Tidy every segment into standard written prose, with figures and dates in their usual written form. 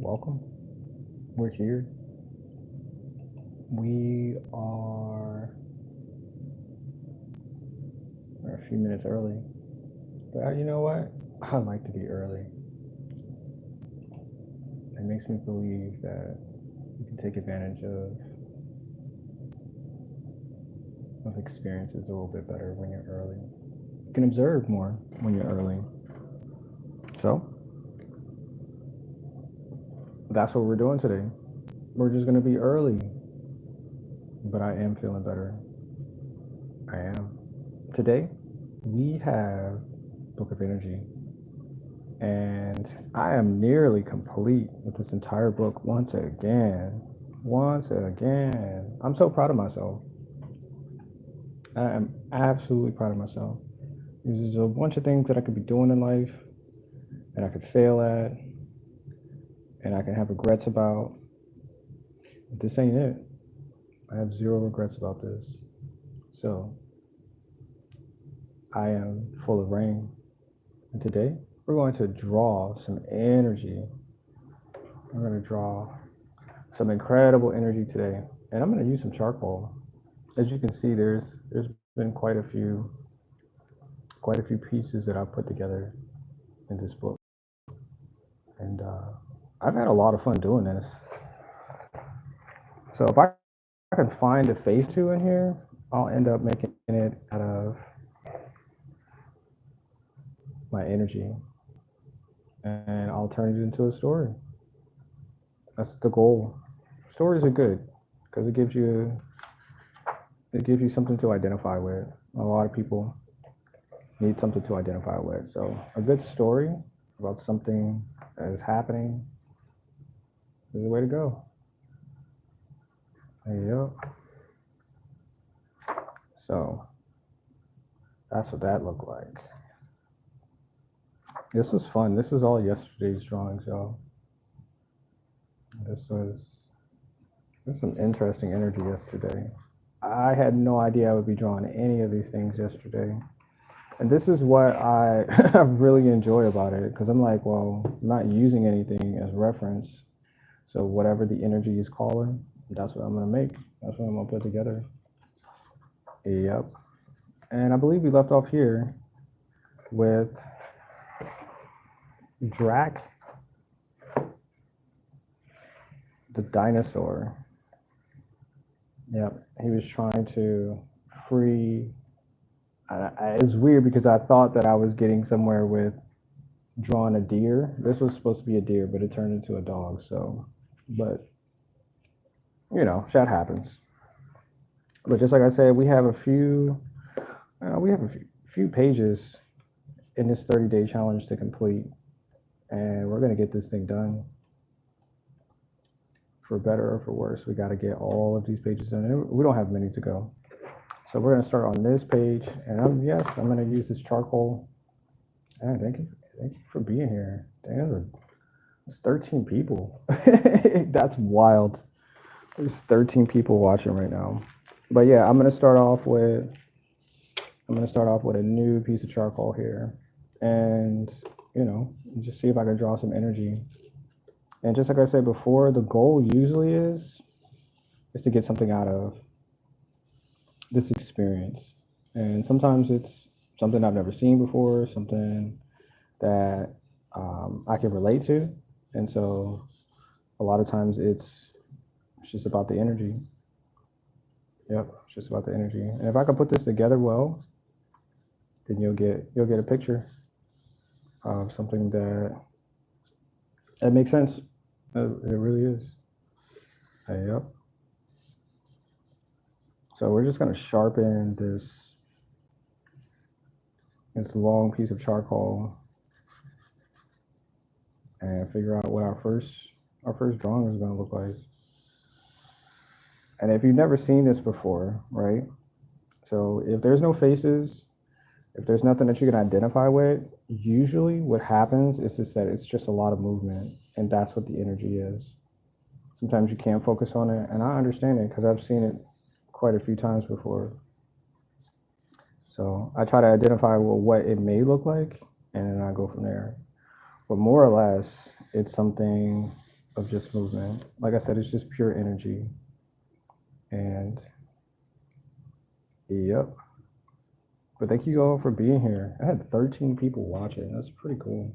Welcome. We're here. We're a few minutes early. But you know what? I like to be early. It makes me believe that you can take advantage of experiences a little bit better when you're early. You can observe more when you're early. So that's what we're doing today. We're just gonna be early. But I am feeling better. I am. Today we have Book of Energy. And I am nearly complete with this entire book once again. Once again. I'm so proud of myself. I am absolutely proud of myself. There's a bunch of things that I could be doing in life and I could fail at and I can have regrets about. But this ain't it. I have zero regrets about this. So I am full of rain. And today we're going to draw some energy. We're going to draw some incredible energy today. And I'm going to use some charcoal. As you can see, there's been quite a few pieces that I've put together in this book, and I've had a lot of fun doing this. So if I can find a phase two in here, I'll end up making it out of my energy, and I'll turn it into a story. That's the goal. Stories are good because it gives you something to identify with. A lot of people need something to identify with. So a good story about something that is happening is the way to go. Yep. So that's what that looked like. This was fun. This was all yesterday's drawings, y'all. This was there's some interesting energy yesterday. I had no idea I would be drawing any of these things yesterday. And this is what I I really enjoy about it because I'm like, well, I'm not using anything as reference. So whatever the energy is calling, that's what I'm gonna make. That's what I'm gonna put together. Yep. And I believe we left off here with Drac the dinosaur. Yep. He was trying to free. It's weird because I thought that I was getting somewhere with drawing a deer. This was supposed to be a deer, but it turned into a dog. So, but shit happens. But just like I said, we have a few pages in this 30-day challenge to complete, and we're gonna get this thing done. For better or for worse, we got to get all of these pages in. And we don't have many to go. So we're gonna start on this page, and I'm gonna use this charcoal. And thank you for being here. Damn, there's 13 people. That's wild. There's 13 people watching right now. But yeah, I'm gonna start off with a new piece of charcoal here, and just see if I can draw some energy. And just like I said before, the goal usually is to get something out of this experience. And sometimes it's something I've never seen before, something that I can relate to. And so a lot of times it's just about the energy. Yep, it's just about the energy. And if I can put this together well, then you'll get a picture of something that makes sense. It really is. Yep. So we're just gonna sharpen this long piece of charcoal and figure out what our first drawing is gonna look like. And if you've never seen this before, right? So if there's no faces, if there's nothing that you can identify with, usually what happens is that it's just a lot of movement, and that's what the energy is. Sometimes you can't focus on it, and I understand it because I've seen it quite a few times before. So I try to identify what it may look like, and then I go from there. But more or less, it's something of just movement. Like I said, it's just pure energy. And yep. But thank you all for being here. I had 13 people watching. That's pretty cool.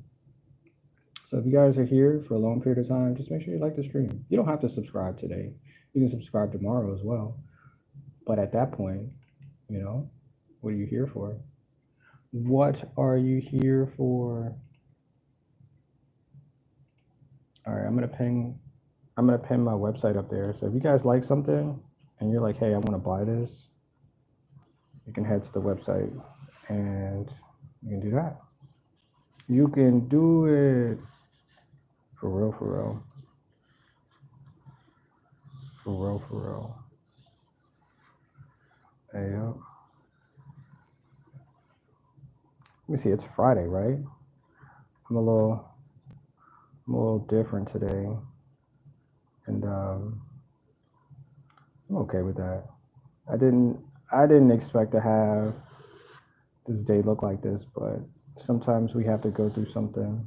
So if you guys are here for a long period of time, just make sure you like the stream. You don't have to subscribe today. You can subscribe tomorrow as well. But at that point, you know, what are you here for? What are you here for? All right, I'm gonna ping my website up there. So if you guys like something and you're like, hey, I want to buy this, you can head to the website and you can do that. You can do it. For real, for real. For real, for real. Hey, yo. Let me see, it's Friday, right? I'm a little different today. And I'm okay with that. I didn't expect to have this day look like this, but sometimes we have to go through something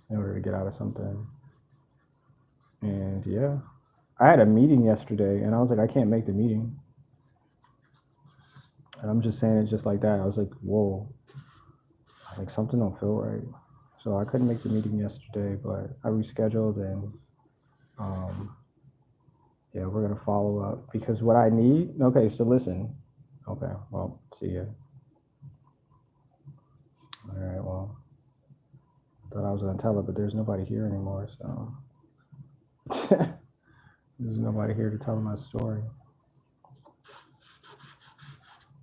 in order to get out of something. And yeah, I had a meeting yesterday and I was like, I can't make the meeting. And I'm just saying it just like that. I was like, whoa, like something don't feel right. So I couldn't make the meeting yesterday, but I rescheduled and yeah, we're gonna follow up because what I need. Okay, so listen. Okay, well, see ya. All right, well, thought I was gonna tell it, but there's nobody here anymore, so there's nobody here to tell my story.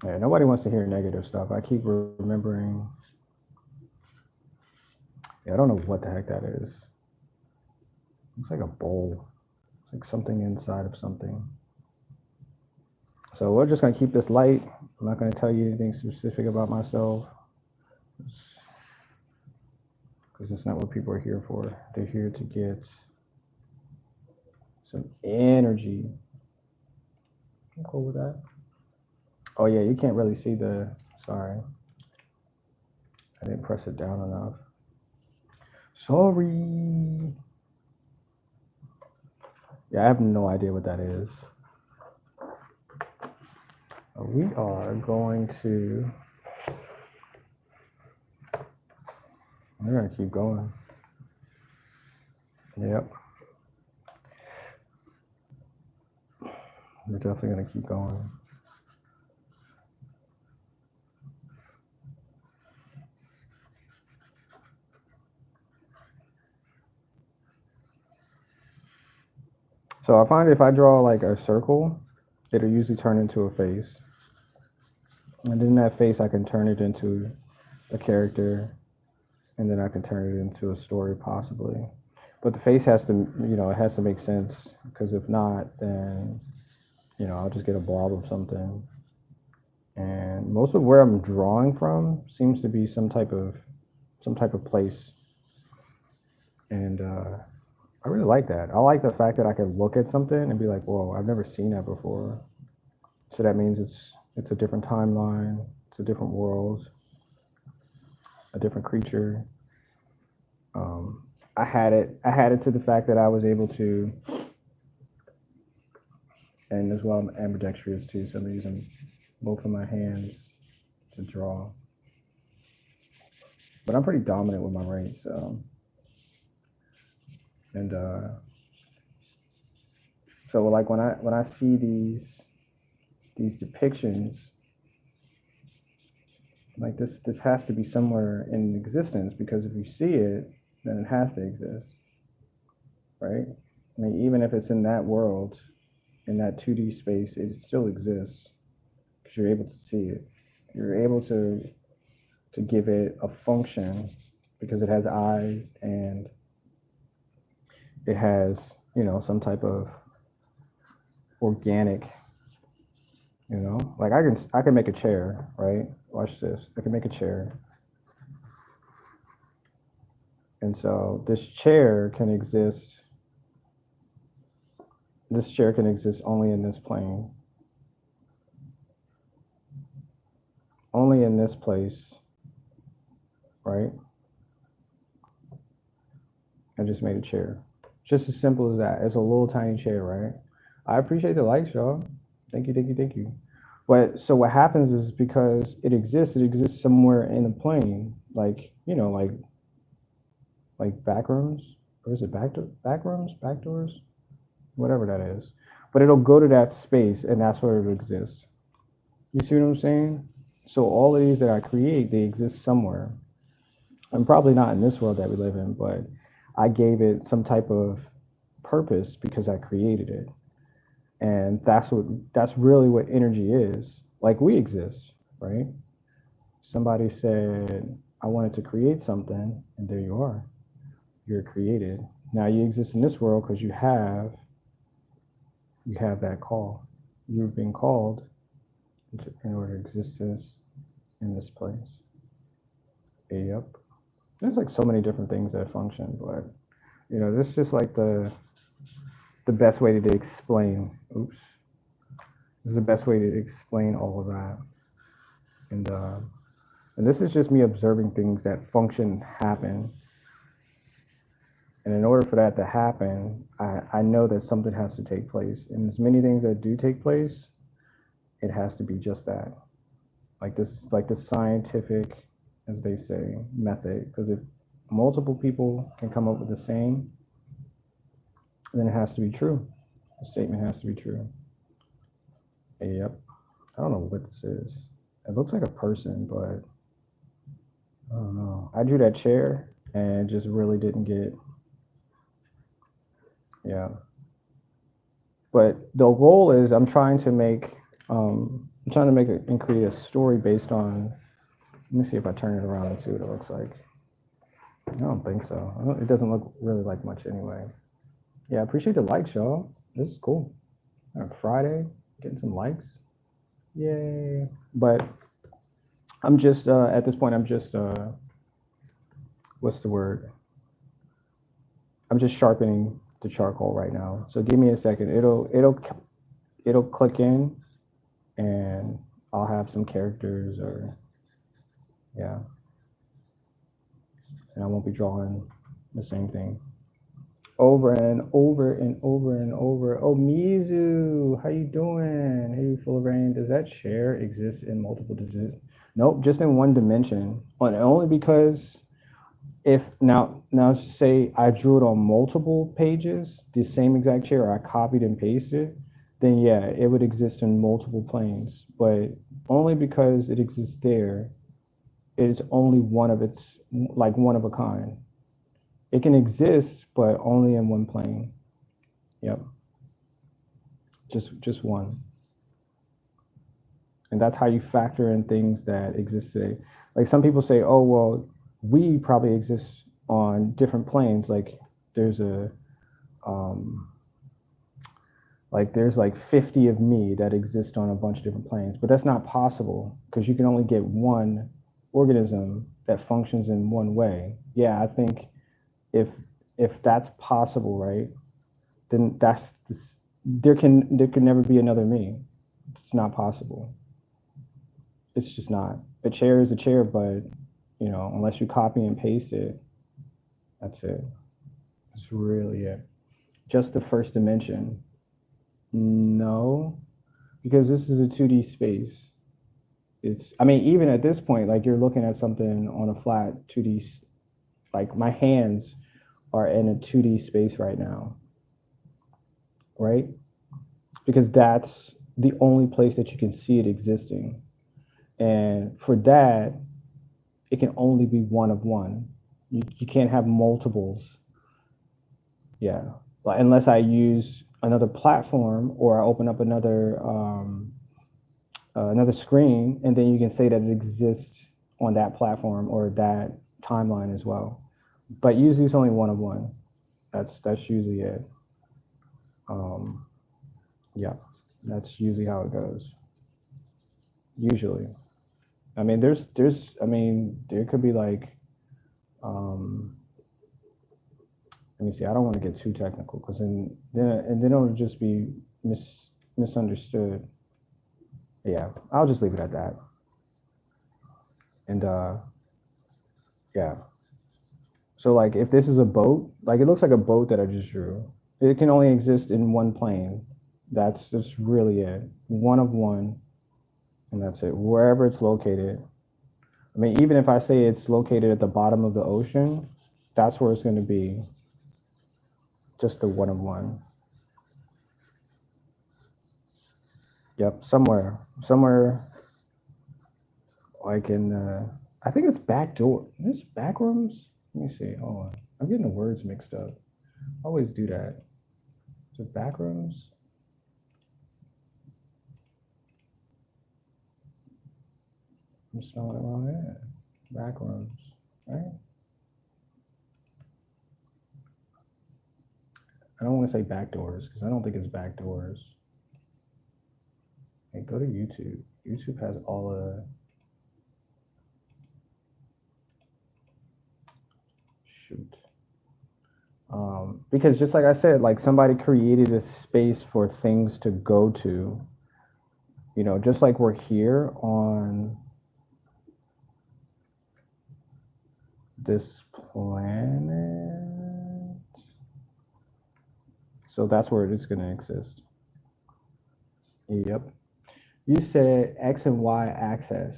Yeah, nobody wants to hear negative stuff. I keep remembering. Yeah, I don't know what the heck that is. It's like a bowl. It's like something inside of something. So we're just gonna keep this light. I'm not gonna tell you anything specific about myself because it's not what people are here for. They're here to get some energy. I'm cool with that. Oh yeah, you can't really see the. Sorry, I didn't press it down enough. Sorry. Yeah, I have no idea what that is. We are going to. We're gonna keep going. Yep. We're definitely gonna keep going. So I find if I draw like a circle, it'll usually turn into a face. And then that face, I can turn it into a character, and then I can turn it into a story possibly. But the face has to, it has to make sense because if not, then, I'll just get a blob of something. And most of where I'm drawing from seems to be some type of place. And I really like that. I like the fact that I can look at something and be like, whoa, I've never seen that before. So that means it's a different timeline, it's a different world, a different creature. I had it to the fact that I was able to, and as well I'm ambidextrous too, so I'm using both of my hands to draw. But I'm pretty dominant with my right, so. And so like when I see these depictions, like this has to be somewhere in existence because if you see it, then it has to exist, right? I mean, even if it's in that world, in that 2D space, it still exists because you're able to see it. You're able to give it a function because it has eyes and it has, some type of organic, like I can make a chair, right? Watch this. I can make a chair. And so this chair can exist only in this plane. Only in this place, right? I just made a chair. Just as simple as that. It's a little tiny chair, right? I appreciate the likes, y'all. Thank you, thank you, thank you. But so what happens is because it exists somewhere in the plane, like like back rooms, or is it back rooms, back doors, whatever that is. But it'll go to that space, and that's where it exists. You see what I'm saying? So all of these that I create, they exist somewhere. And probably not in this world that we live in, but I gave it some type of purpose because I created it. And that's really what energy is. Like we exist, right? Somebody said, I wanted to create something, and there you are. You're created. Now you exist in this world because you have that call. You've been called in order to exist in this place. Yep. There's like so many different things that function, but this is just like the best way to explain. Oops. This is the best way to explain all of that. And this is just me observing things that function happen. And in order for that to happen, I know that something has to take place. And as many things that do take place, it has to be just that. Like the scientific, as they say, method. Because if multiple people can come up with the same, then it has to be true. The statement has to be true. Yep. I don't know what this is. It looks like a person, but I don't know. I drew that chair and just really didn't get, yeah. But the goal is I'm trying to make and create a story based on. Let me see if I turn it around and see what it looks like. I don't think so. It doesn't look really like much anyway. Yeah, I appreciate the likes, y'all. This is cool. Friday, getting some likes. Yay. But I'm just, at this point, I'm just, what's the word? I'm just sharpening the charcoal right now. So give me a second. It'll click in and I'll have some characters or, yeah. And I won't be drawing the same thing over and over and over and over. Oh, Mizu, how you doing? Hey, Full of Rain. Does that chair exist in multiple dimensions? Nope, just in one dimension. Only because if now say I drew it on multiple pages, the same exact chair, I copied and pasted, then yeah, it would exist in multiple planes. But only because it exists there, it is only one of its, like one of a kind. It can exist, but only in one plane. Yep. Just one. And that's how you factor in things that exist today. Like some people say, oh well, we probably exist on different planes. Like there's there's like 50 of me that exist on a bunch of different planes, but that's not possible because you can only get one organism that functions in one way. Yeah, I think if that's possible, right, then there can never be another me. It's not possible. It's just not. A chair is a chair, but unless you copy and paste it, that's it. That's really it. Just the first dimension. No, because this is a 2D space. I mean, even at this point, like you're looking at something on a flat 2D, like my hands are in a 2D space right now, right? Because that's the only place that you can see it existing. And for that, it can only be one of one. You can't have multiples. Yeah. Unless I use another platform or I open up another screen, and then you can say that it exists on that platform or that timeline as well. But usually it's only one of one. That's usually it. Yeah, that's usually how it goes. Usually. I mean, there could be like, let me see. I don't want to get too technical because then it'll just be misunderstood. Yeah, I'll just leave it at that. And yeah. So like if this is a boat, like it looks like a boat that I just drew. It can only exist in one plane. That's really it. One of one, and that's it. Wherever it's located. I mean, even if I say it's located at the bottom of the ocean, that's where it's going to be. Just the one of one. Yep, somewhere like in. I think it's back door. This back rooms. Let me see. Hold on. I'm getting the words mixed up. I always do that. Is it back rooms? I'm spelling it wrong. Yeah. Back rooms, right? I don't want to say back doors because I don't think it's back doors. Hey, go to YouTube. YouTube has all the. Shoot. Because just like I said, like somebody created a space for things to go to. You know, just like we're here on this planet. So that's where it's going to exist. Yep. You said X and Y axis.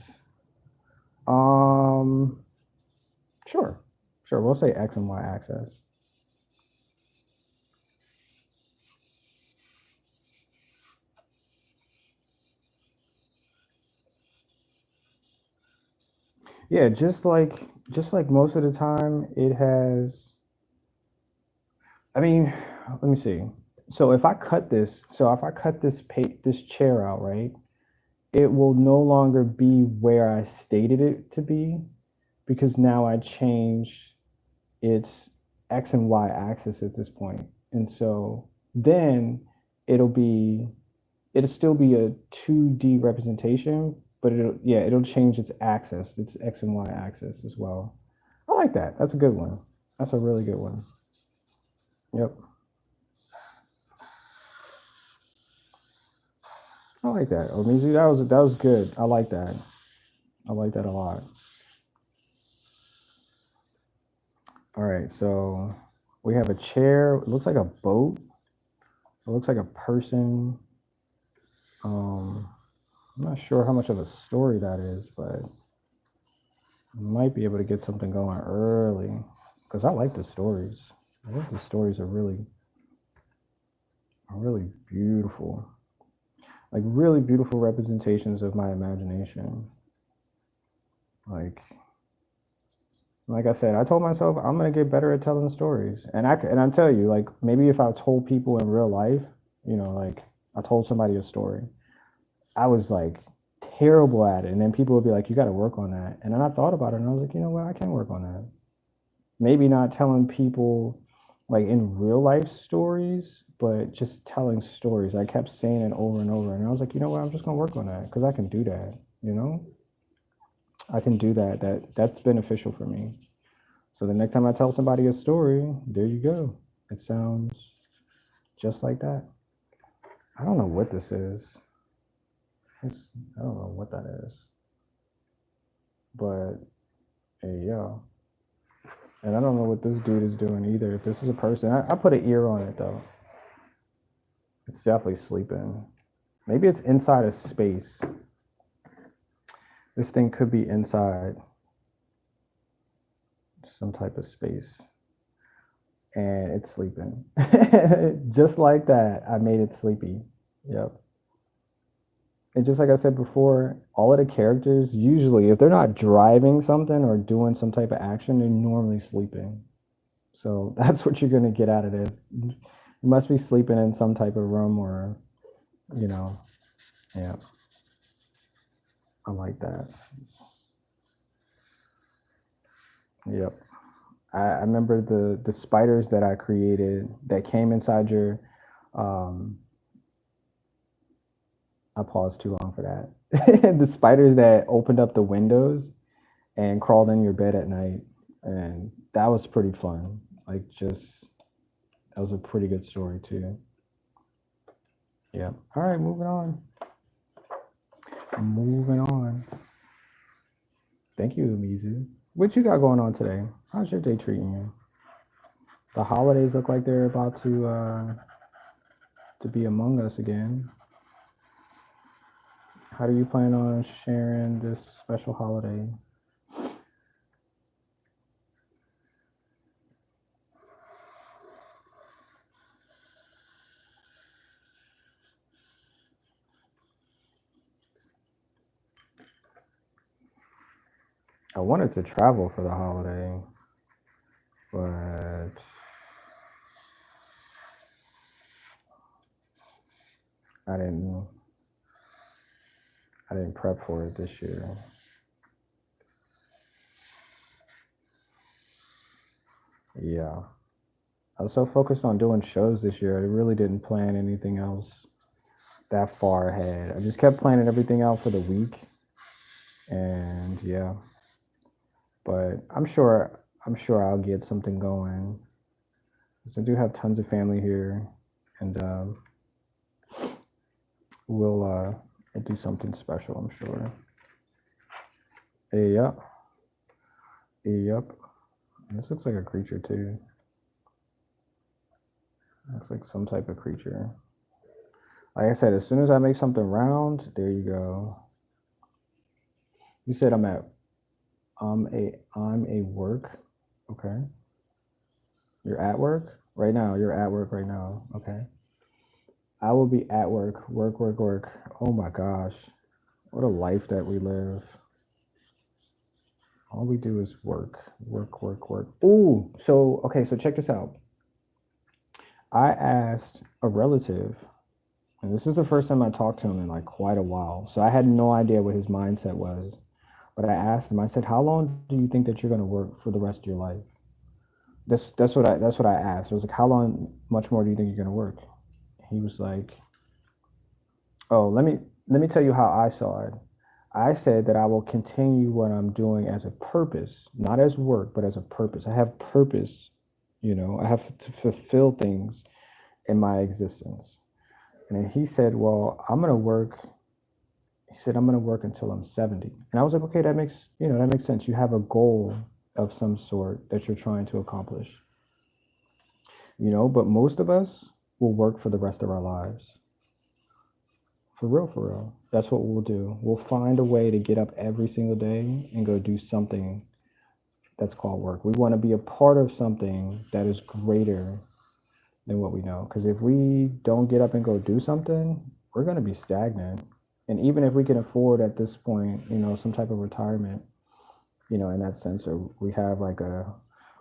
Um, sure. Sure, we'll say X and Y axis. Yeah, just like most of the time it has. I mean, let me see. So if I cut this, this chair out, right? It will no longer be where I stated it to be because now I changed its X and Y axis at this point. And so then it'll be it'll still be a 2D representation, but it'll change its axis, its X and Y axis as well. I like that. That's a good one. That's a really good one. Yep. I like that. Omizu, that was good. I like that. I like that a lot. All right, so we have a chair. It looks like a boat. It looks like a person. Um, I'm not sure how much of a story that is, but might be able to get something going early because I like the stories. I think the stories are really beautiful, like really beautiful representations of my imagination. Like like I said, I told myself I'm gonna get better at telling stories, and I tell you, like maybe if I told people in real life, like I told somebody a story, I was like terrible at it, and then people would be like, "You got to work on that," and then I thought about it, and I was like, you know what, I can work on that. Maybe not telling people like in real life stories, but just telling stories. I kept saying it over and over, and I was like, you know what, I'm just gonna work on that because I can do that. You know, I can do that. That's beneficial for me. So the next time I tell somebody a story, there you go. It sounds just like that. I don't know what this is. It's, I don't know what that is, but hey, yo. And I don't know what this dude is doing either. If this is a person, I put an ear on it though. It's definitely sleeping. Maybe it's inside a space. This thing could be inside some type of space. And it's sleeping. Just like that, I made it sleepy. Yep. And just like I said before, all of the characters, usually, if they're not driving something or doing some type of action, they're normally sleeping. So that's what you're going to get out of this. You must be sleeping in some type of room or, you know, yeah, I like that. Yep. I remember the spiders that I created that came inside your, um, I paused too long for that. The spiders that opened up the windows and crawled in your bed at night. And that was pretty fun. Like, just, that was a pretty good story, too. Yeah. All right, moving on. Moving on. Thank you, Mizu. What you got going on today? How's your day treating you? The holidays look like they're about to be among us again. How do you plan on sharing this special holiday? I wanted to travel for the holiday, but I didn't. I didn't prep for it this year. Yeah, I was so focused on doing shows this year. I really didn't plan anything else that far ahead. I just kept planning everything out for the week, and yeah. But I'm sure I'll get something going. 'Cause I do have tons of family here, and we'll do something special. I'm sure. Hey, yep, yep. This looks like a creature too. Looks like some type of creature. Like I said, as soon as I make something round, there you go. You said I'm a work. Okay. You're at work right now. You're at work right now. Okay. I will be at work. Work, work, work. Oh my gosh. What a life that we live. All we do is work, work, work, work. Ooh, so okay, so check this out. I asked a relative, and this is the first time I talked to him in like quite a while. So I had no idea what his mindset was. But I asked him, I said, "How long do you think that you're gonna work for the rest of your life?" That's what I asked. I was like, "How long much more do you think you're gonna work?" He was like, "Oh, let me tell you how I saw it. I said that I will continue what I'm doing as a purpose, not as work, but as a purpose. I have purpose, I have to fulfill things in my existence." And then he said, "Well, I'm going to work." He said, "I'm going to work until I'm 70." And I was like, "Okay, that makes sense. You have a goal of some sort that you're trying to accomplish, but most of us will work for the rest of our lives. For real, for real. That's what we'll do. We'll find a way to get up every single day and go do something that's called work. We want to be a part of something that is greater than what we know. Because if we don't get up and go do something, we're going to be stagnant. And even if we can afford at this point, some type of retirement, in that sense, or we have like a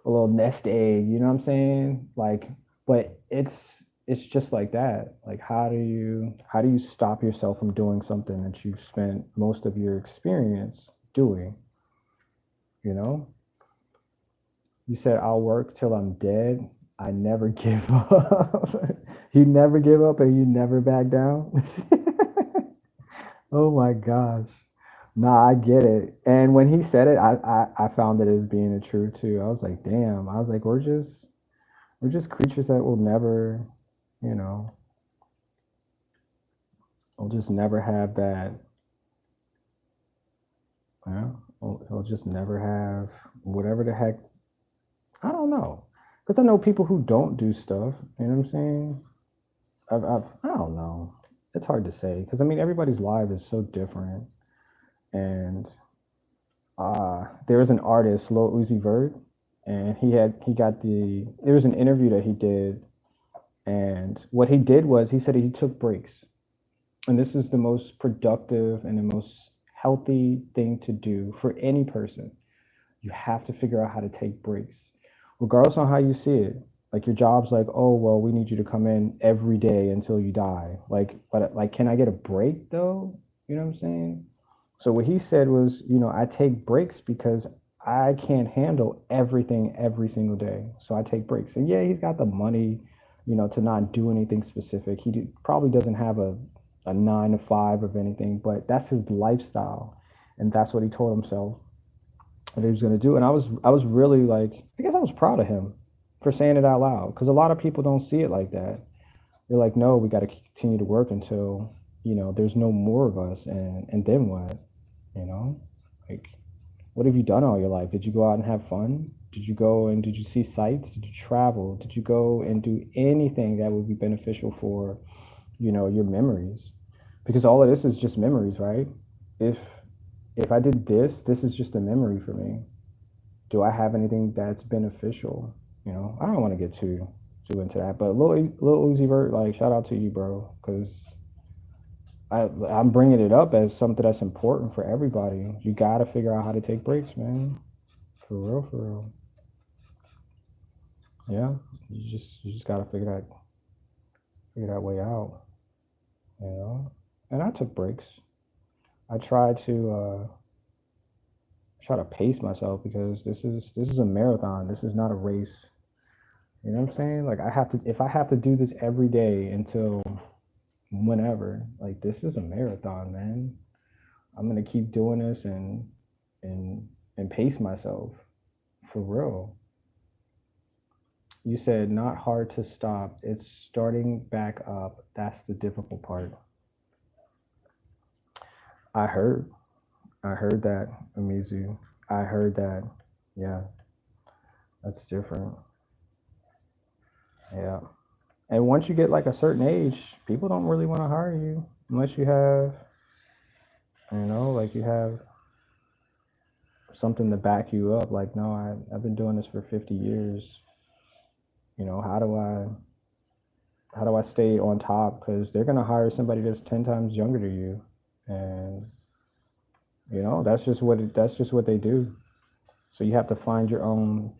little nest egg, you know what I'm saying? Like, but it's just like that. Like, how do you stop yourself from doing something that you've spent most of your experience doing? You know, you said I'll work till I'm dead. I never give up. You never give up and you never back down. Oh my gosh. Nah, I get it. And when he said it, I found it as being true too. I was like, damn. I was like, we're just creatures that will never, you know, will just never have that. He'll just never have whatever the heck. I don't know, because I know people who don't do stuff. You know what I'm saying? I don't know. It's hard to say because I mean everybody's life is so different. And there was an artist, Lil Uzi Vert, and he got there was an interview that he did, and what he did was he said he took breaks, and this is the most productive and the most healthy thing to do for any person. You have to figure out how to take breaks, regardless on how you see it. Like your job's like, oh well, we need you to come in every day until you die. Like, but like, can I get a break though? You know what I'm saying? So what he said was, I take breaks because I can't handle everything every single day. So I take breaks. And yeah, he's got the money, to not do anything specific. Probably doesn't have a 9 to 5 of anything, but that's his lifestyle. And that's what he told himself that he was going to do. And I was really like, I guess I was proud of him for saying it out loud because a lot of people don't see it like that. They're like, no, we got to continue to work until, there's no more of us. And then what? You know, like, what have you done all your life? Did you go out and have fun? Did you go and did you see sights? Did you travel? Did you go and do anything that would be beneficial for, your memories? Because all of this is just memories, right? If if I did this is just a memory for me. Do I have anything that's beneficial? I don't want to get too into that, but Lil Uzi Vert, like shout out to you, bro, because I'm bringing it up as something that's important for everybody. You got to figure out how to take breaks, man. For real, for real. Yeah, you just got to figure that way out, you know. And I took breaks. I try to pace myself because this is a marathon. This is not a race. You know what I'm saying? Like if I have to do this every day until whenever, like this is a marathon, man. I'm gonna keep doing this and and pace myself for real. You said not hard to stop. It's starting back up. That's the difficult part. I heard. I heard that, Amizu. I heard that. Yeah, that's different. Yeah. And once you get like a certain age, people don't really want to hire you unless you have, like you have something to back you up. Like, no, I've been doing this for 50 years. How do I stay on top? Because they're gonna hire somebody that's 10 times younger than you, and that's just what they do. So you have to find your own.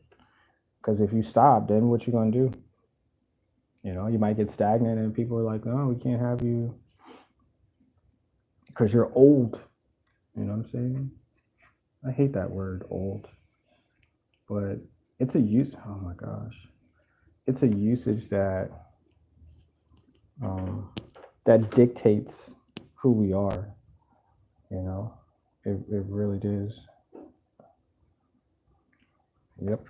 Because if you stop, then what you gonna do? You might get stagnant, and people are like, "No, we can't have you because you're old." You know what I'm saying? I hate that word, old, but it's a use. Oh my gosh, it's a usage um, that dictates who we are. You know, it really does. Yep,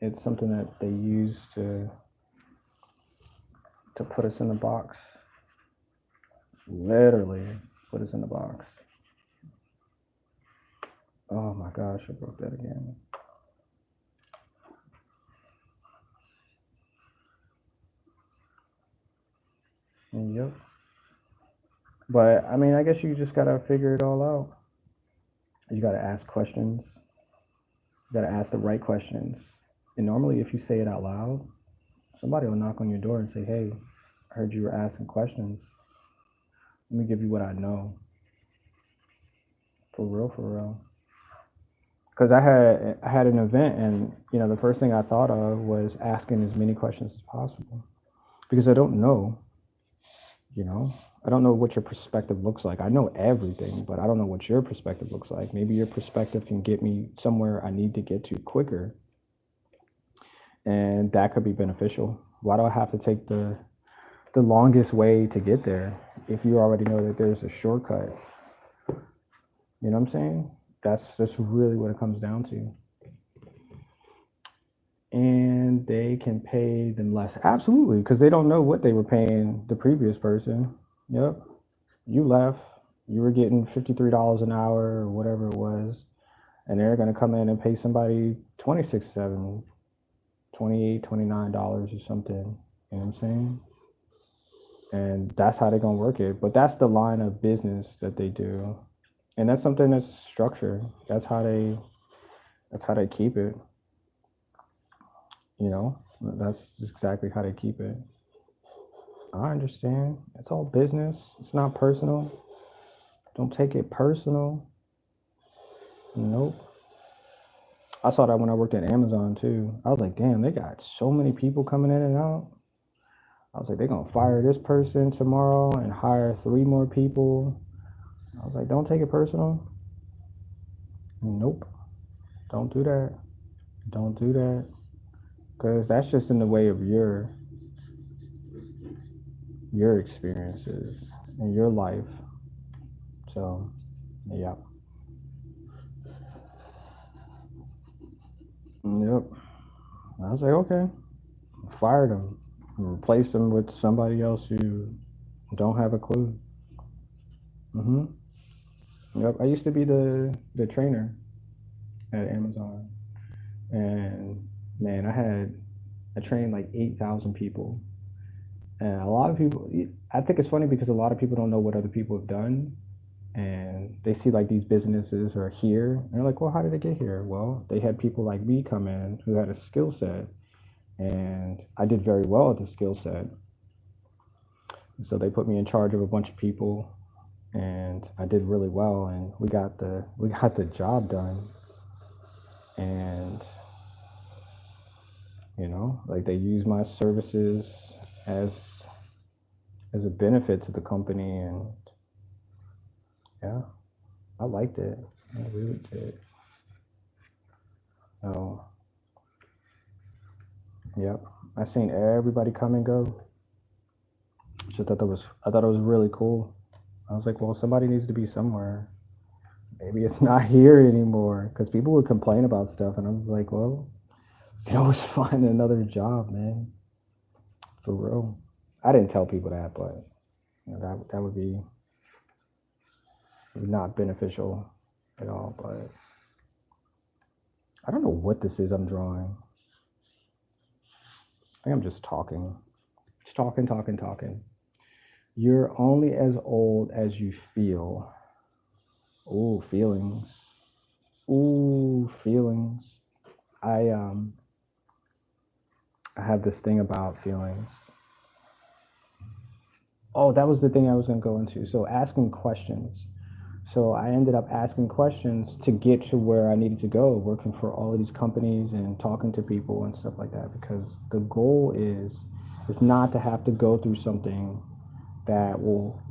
it's something that they use to put us in the box. Literally, put us in the box. Oh my gosh, I broke that again. Yep. But I mean, I guess you just gotta figure it all out. You gotta ask questions. You gotta ask the right questions. And normally, if you say it out loud, somebody will knock on your door and say, "Hey, I heard you were asking questions. Let me give you what I know." For real, for real. Because I had an event, and the first thing I thought of was asking as many questions as possible because I don't know. You know, I don't know what your perspective looks like. I know everything, but I don't know what your perspective looks like. Maybe your perspective can get me somewhere I need to get to quicker, and that could be beneficial. Why do I have to take the longest way to get there if you already know that there's a shortcut? You know what I'm saying? That's really what it comes down to. And they can pay them less. Absolutely, because they don't know what they were paying the previous person. Yep. You left, you were getting $53 an hour or whatever it was, and they're going to come in and pay somebody 26, 7, 28, $29 or something. You know what I'm saying? And that's how they're going to work it. But that's the line of business that they do. And that's something that's structured. That's how they keep it, you know? That's exactly how they keep it. I understand. It's all business. It's not personal. Don't take it personal. Nope. I saw that when I worked at Amazon too. I was like, damn, they got so many people coming in and out. I was like, they're gonna fire this person tomorrow and hire three more people. I was like, don't take it personal. Nope. Don't do that. Don't do that. Because that's just in the way of your experiences and your life. So yeah. Yep. I was like, okay. Fired him. Replace him with somebody else who don't have a clue. Yep. I used to be the trainer at Amazon. And man, I trained like 8,000 people. And a lot of people, I think it's funny because a lot of people don't know what other people have done. And they see like these businesses are here. And they're like, well, how did they get here? Well, they had people like me come in who had a skill set. And I did very well at the skill set. So they put me in charge of a bunch of people and I did really well and we got the job done. And like they use my services as as a benefit to the company, and yeah, I liked it. I really did. Oh, yep. I seen everybody come and go. I thought it was really cool. I was like, well, somebody needs to be somewhere. Maybe it's not here anymore because people would complain about stuff, and I was like, well, you can always find another job, man. For real. I didn't tell people that, but that would be not beneficial at all. But I don't know what this is I'm drawing. I think I'm just talking. Just talking, talking, talking. You're only as old as you feel. Ooh, feelings. Ooh, feelings. I um I have this thing about feelings. Oh, that was the thing I was gonna go into. So asking questions. So I ended up asking questions to get to where I needed to go, working for all of these companies and talking to people and stuff like that. Because the goal is not to have to go through something that will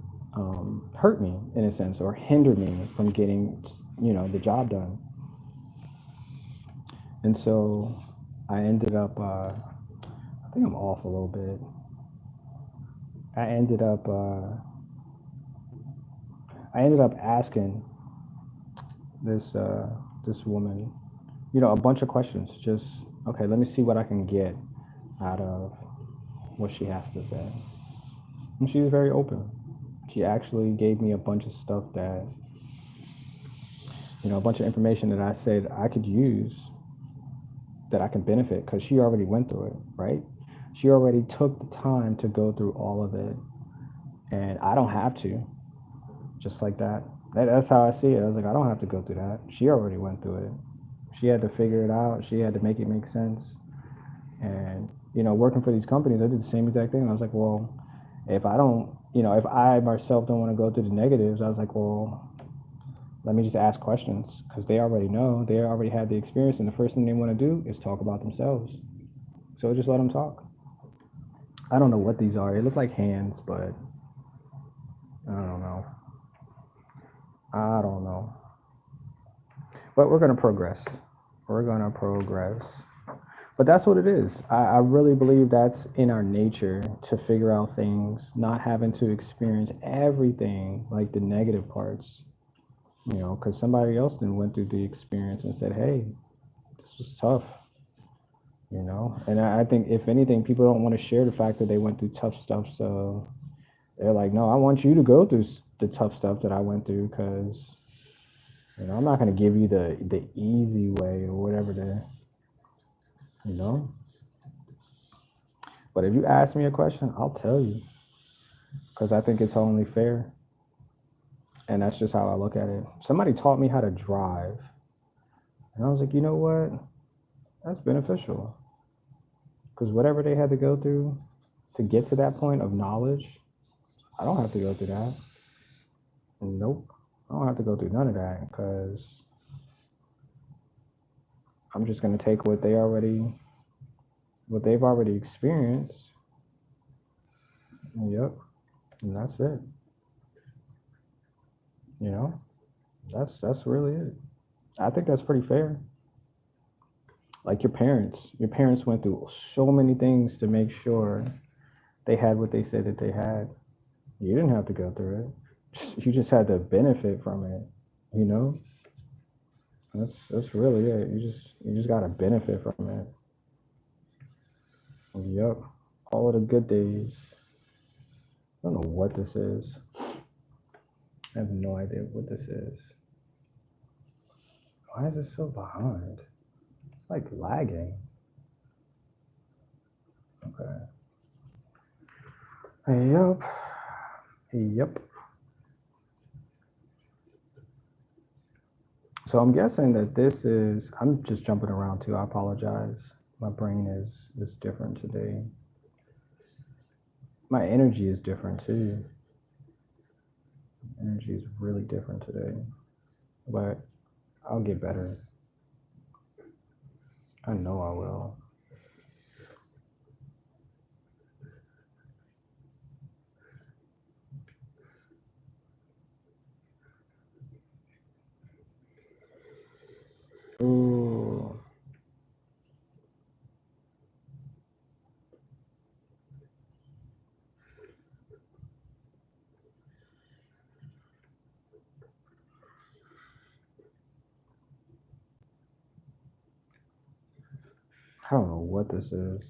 hurt me in a sense or hinder me from getting the job done. And so I ended up I think I'm off a little bit. I ended up asking this this woman, a bunch of questions. Just okay, let me see what I can get out of what she has to say. And she was very open. She actually gave me a bunch of stuff that, a bunch of information that I said I could use, that I can benefit because she already went through it, right? She already took the time to go through all of it, and I don't have to, just like that. That's how I see it. I was like, I don't have to go through that. She already went through it. She had to figure it out. She had to make it make sense. And, working for these companies, I did the same exact thing. I was like, well, if I don't, if I myself don't want to go through the negatives, I was like, well, let me just ask questions because they already know. They already had the experience. And the first thing they want to do is talk about themselves. So just let them talk. I don't know what these are. They look like hands, but I don't know. I don't know. But we're going to progress. We're going to progress. But that's what it is. I really believe that's in our nature to figure out things, not having to experience everything like the negative parts, because somebody else then went through the experience and said, hey, this was tough, And I think, if anything, people don't want to share the fact that they went through tough stuff. So they're like, no, I want you to go through the tough stuff that I went through because, I'm not going to give you the easy way or whatever you know. But if you ask me a question, I'll tell you because I think it's only fair. And that's just how I look at it. Somebody taught me how to drive. And I was like, you know what? That's beneficial. Because whatever they had to go through to get to that point of knowledge, I don't have to go through that. Nope. I don't have to go through none of that because I'm just going to take what they've already experienced. Yep. And that's it. You know, that's really it. I think that's pretty fair. Like your parents went through so many things to make sure they had what they said that they had. You didn't have to go through it. You just had to benefit from it, you know? That's really it. You just gotta benefit from it. Yep. All of the good days. I don't know what this is. I have no idea what this is. Why is it so behind? like lagging. Okay. Yep. Yep. So I'm guessing that this is, I'm just jumping around too. I apologize. My brain is different today. My energy is different too. Energy is really different today. But I'll get better. I know I will. Ooh. I don't know what this is.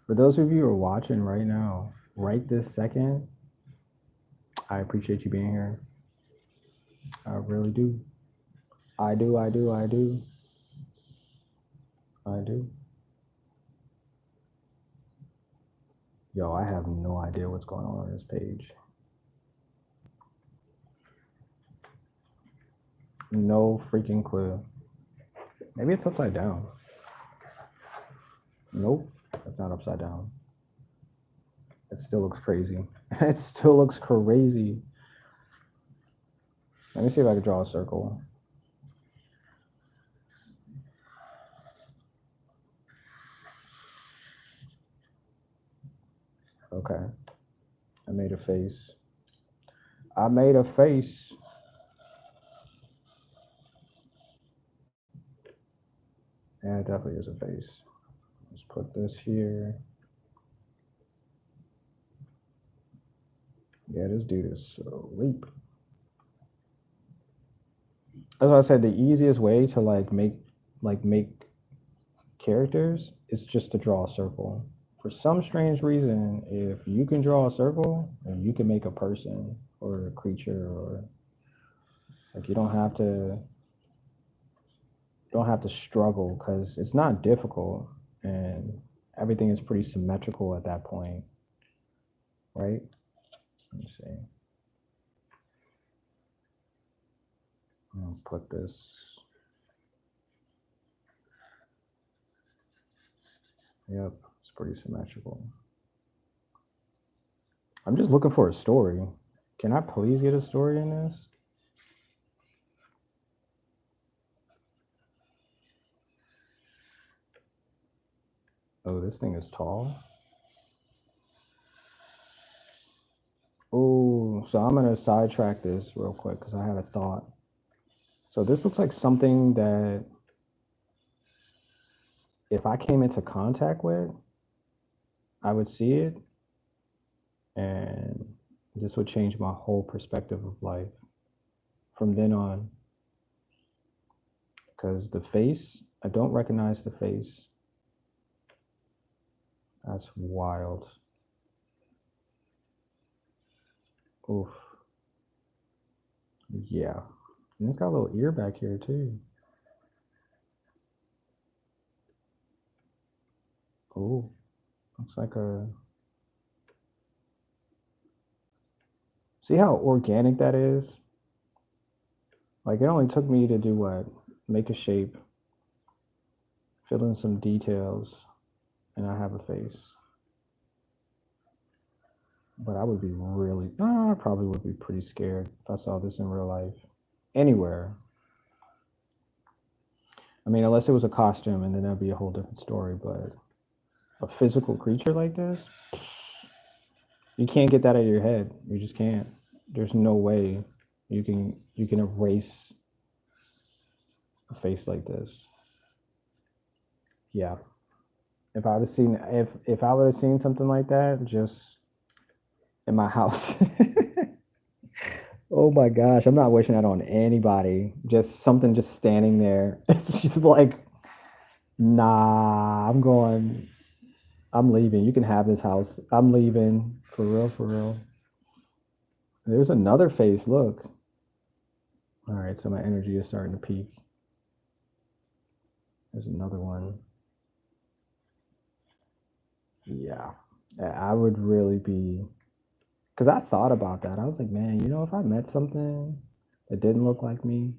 For those of you who are watching right now, right this second, I appreciate you being here. I really do. I do, I do, I do. I do. Yo, I have no idea what's going on this page. No freaking clue. Maybe it's upside down. Nope, it's not upside down. It still looks crazy. It still looks crazy. Let me see if I can draw a circle. Okay. I made a face. I made a face. Yeah, it definitely is a face. Let's put this here. Yeah, this dude is sleep. As I said, the easiest way to make characters is just to draw a circle. For some strange reason, if you can draw a circle, then you can make a person or a creature, or like you don't have to struggle, because it's not difficult and everything is pretty symmetrical at that point, right? Let me see. I'll put this. Yep, it's pretty symmetrical. I'm just looking for a story. Can I please get a story in this? Oh, this thing is tall. Oh, so I'm gonna sidetrack this real quick because I had a thought. So this looks like something that if I came into contact with, I would see it, and this would change my whole perspective of life from then on. Because the face, I don't recognize the face. That's wild. Oof. Yeah. And it's got a little ear back here too. Oh, looks like a. See how organic that is? Like it only took me to do what? Make a shape, fill in some details, and I have a face. But I would be really, I probably would be pretty scared if I saw this in real life. Anywhere. I mean, unless it was a costume, and then that'd be a whole different story. But a physical creature like this, you can't get that out of your head. You just can't. There's no way you can erase a face like this. Yeah. If I would have seen if I would have seen something like that just in my house. Oh my gosh, I'm not wishing that on anybody. Just something just standing there. It's just like, nah, I'm leaving. You can have this house. I'm leaving. For real, for real. There's another face. Look. All right, so my energy is starting to peak. There's another one. Yeah. I would really be, because I thought about that. I was like, man, if I met something that didn't look like me,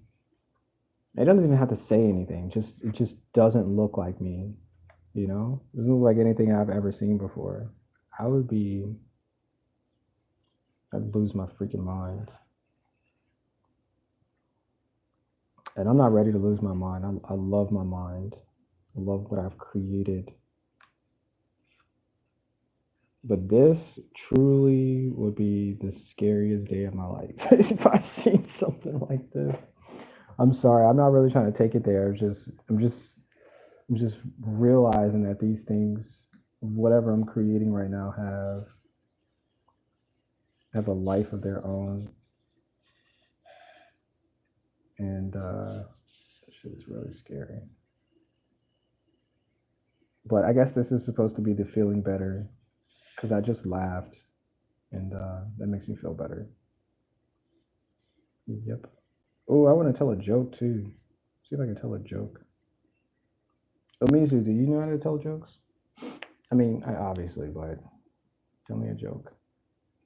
it doesn't even have to say anything. It just doesn't look like me. It doesn't look like anything I've ever seen before. I would be, I'd lose my freaking mind. And I'm not ready to lose my mind. I love my mind. I love what I've created. But this truly would be the scariest day of my life if I seen something like this. I'm sorry. I'm not really trying to take it there. I'm just realizing that these things, whatever I'm creating right now, have a life of their own, and shit is really scary. But I guess this is supposed to be the feeling better because I just laughed, and that makes me feel better. Yep. Oh, I want to tell a joke too. See if I can tell a joke. Omizu, do you know how to tell jokes? I mean, I obviously, but tell me a joke.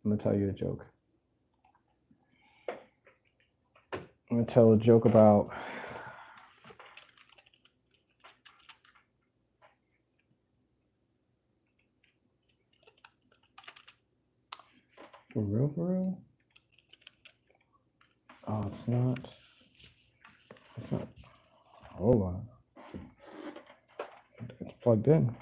I'm gonna tell you a joke. I'm gonna tell a joke about. For real, for real? Oh, it's not. It's not. Hold on. It's plugged in.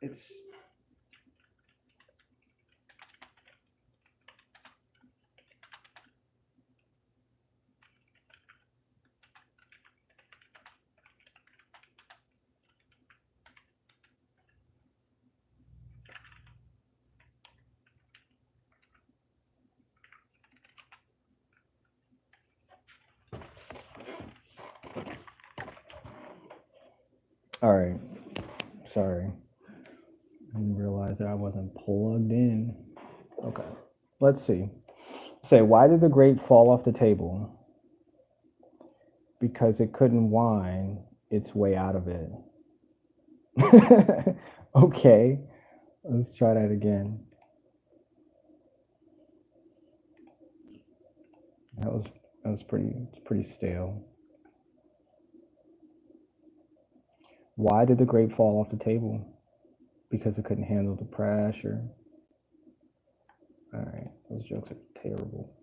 It's. All right. Sorry. I didn't realize that I wasn't plugged in. Okay. Let's see. Say, why did the grape fall off the table? Because it couldn't whine its way out of it. Okay. Let's try that again. That was pretty stale. Why did the grape fall off the table? Because it couldn't handle the pressure. All right, those jokes are terrible.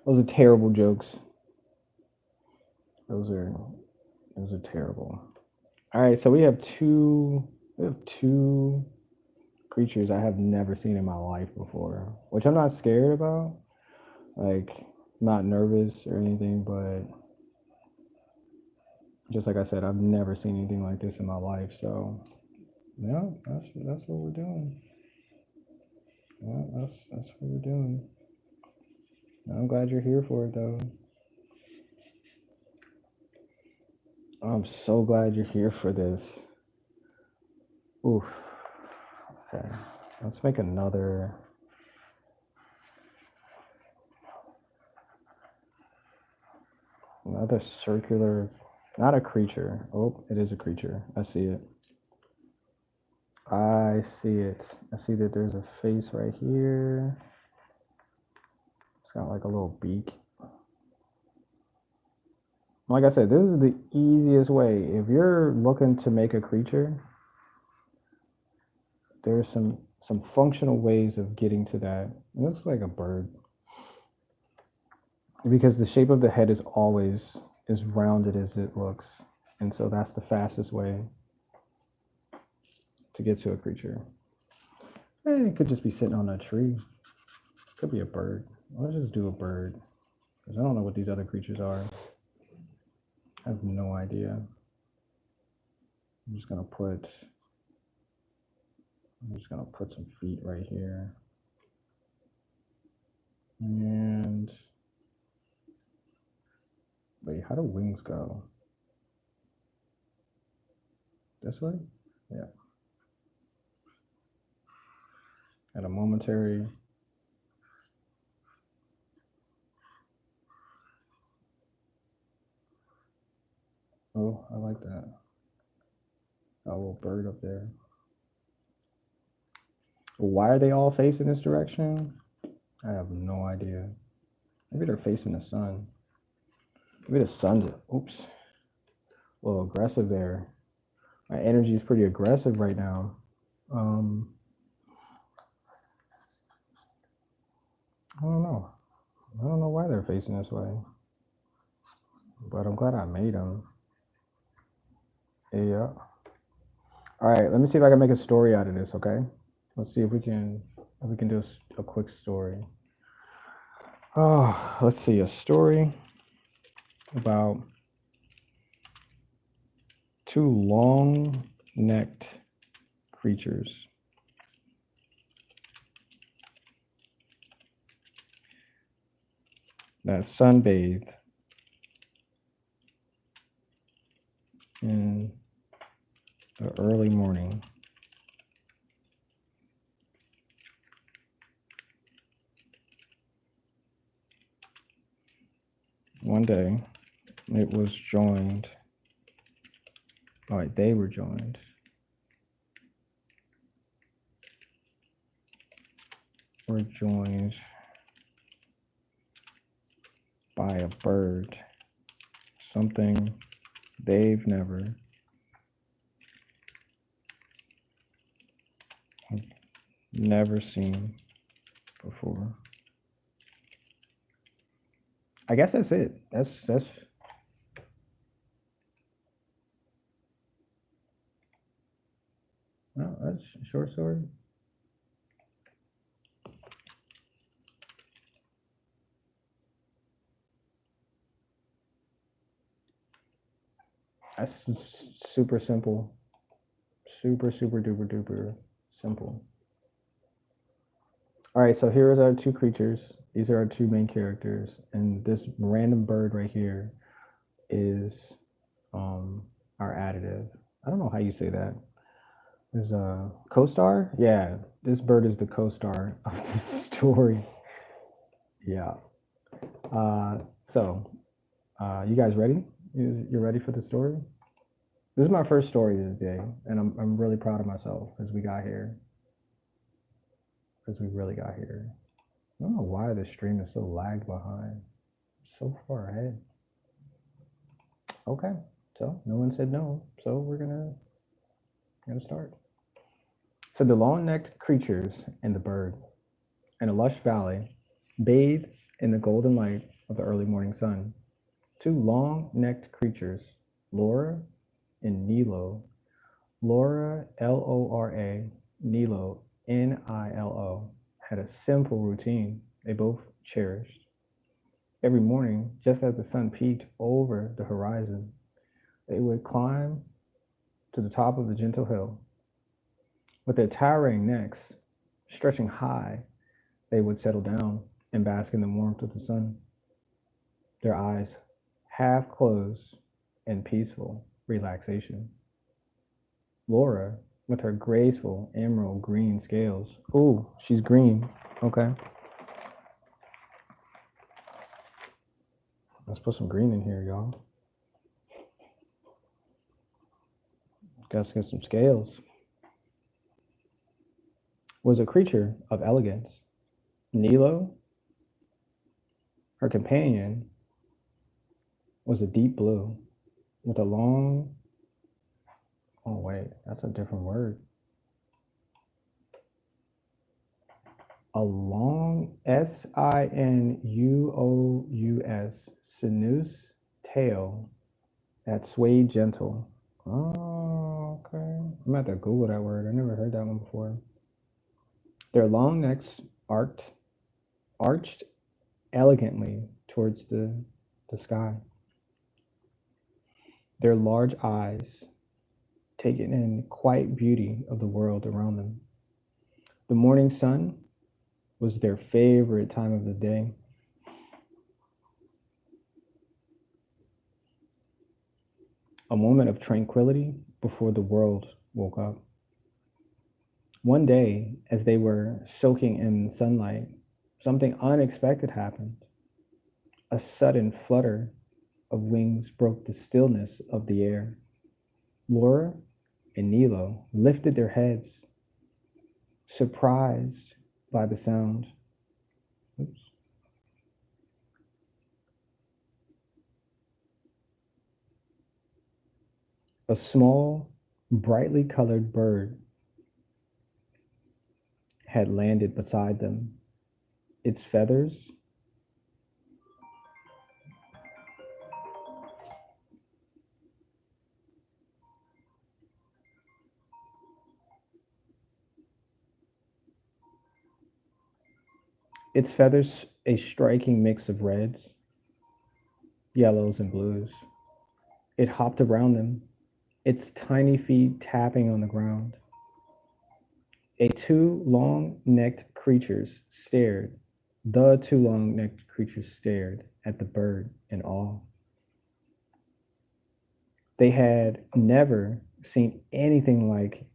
Those are terrible jokes. Those are those are terrible. All right, so we have two creatures I have never seen in my life before, which I'm not scared about. Like, not nervous or anything, but just like I said, I've never seen anything like this in my life. So yeah, that's what we're doing. Yeah, that's what we're doing. I'm glad you're here for it though. I'm so glad you're here for this. Oof. Okay. Let's make another circular, not a creature. Oh, it is a creature. I see it. I see it. I see that there's a face right here. It's got like a little beak. Like I said, this is the easiest way. If you're looking to make a creature, there's some functional ways of getting to that. It looks like a bird because the shape of the head is always as rounded as it looks, and so that's the fastest way to get to a creature. It could just be sitting on a tree. Could be a bird. Let's just do a bird because I don't know what these other creatures are. I have no idea. I'm just gonna put. I'm just gonna put some feet right here. And wait, how do wings go? This way? Yeah. At a momentary. Oh, I like that. A little bird up there. Why are they all facing this direction? I have no idea. Maybe they're facing the sun. Maybe the sun's, oops, a little aggressive there. My energy is pretty aggressive right now. I don't know. I don't know why they're facing this way, but I'm glad I made them. Yeah. All right. Let me see if I can make a story out of this. Okay. Let's see if we can do a quick story. Oh, let's see, a story about two long-necked creatures that sunbathed in the early morning. One day, it was joined, they were joined by a bird, something they've never seen before. I guess that's it. That's no, that's a short story. That's super simple. Super duper duper simple. All right, so here are our two creatures. These are our two main characters, and this random bird right here is our additive. I don't know how you say that. Is a co-star? Yeah, this bird is the co-star of this story. Yeah. Uh, so, you guys ready? You're ready for the story? This is my first story of the day, and I'm really proud of myself because we got here. Because we really got here. I don't know why the stream is so lagged behind. So far ahead. Okay, so no one said no, so we're gonna start. So the long-necked creatures and the bird in a lush valley bathe in the golden light of the early morning sun. Two long-necked creatures, Laura and Nilo. Laura, Lora, Nilo, Nilo, had a simple routine they both cherished. Every morning, just as the sun peeked over the horizon, they would climb to the top of the gentle hill. With their towering necks stretching high, they would settle down and bask in the warmth of the sun, their eyes half closed in peaceful relaxation. Laura, with her graceful emerald green scales. Ooh, she's green. Okay. Let's put some green in here, y'all. Gotta get some scales. Was a creature of elegance. Nilo, her companion, was a deep blue with a long, oh wait, that's a different word. A long Sinuous sinuous tail that swayed gentle. Oh, okay. I'm gonna have to Google that word. I never heard that one before. Their long necks arched elegantly towards the sky. Their large eyes taking in quiet beauty of the world around them. The morning sun was their favorite time of the day. A moment of tranquility before the world woke up. One day, as they were soaking in sunlight, something unexpected happened. A sudden flutter of wings broke the stillness of the air. Laura and Nilo lifted their heads, surprised by the sound. Oops. A small, brightly colored bird had landed beside them. Its feathers its feathers a striking mix of reds, yellows, and blues. It hopped around them, its tiny feet tapping on the ground. Two long-necked creatures stared. The two long-necked creatures stared at the bird in awe. They had never seen anything like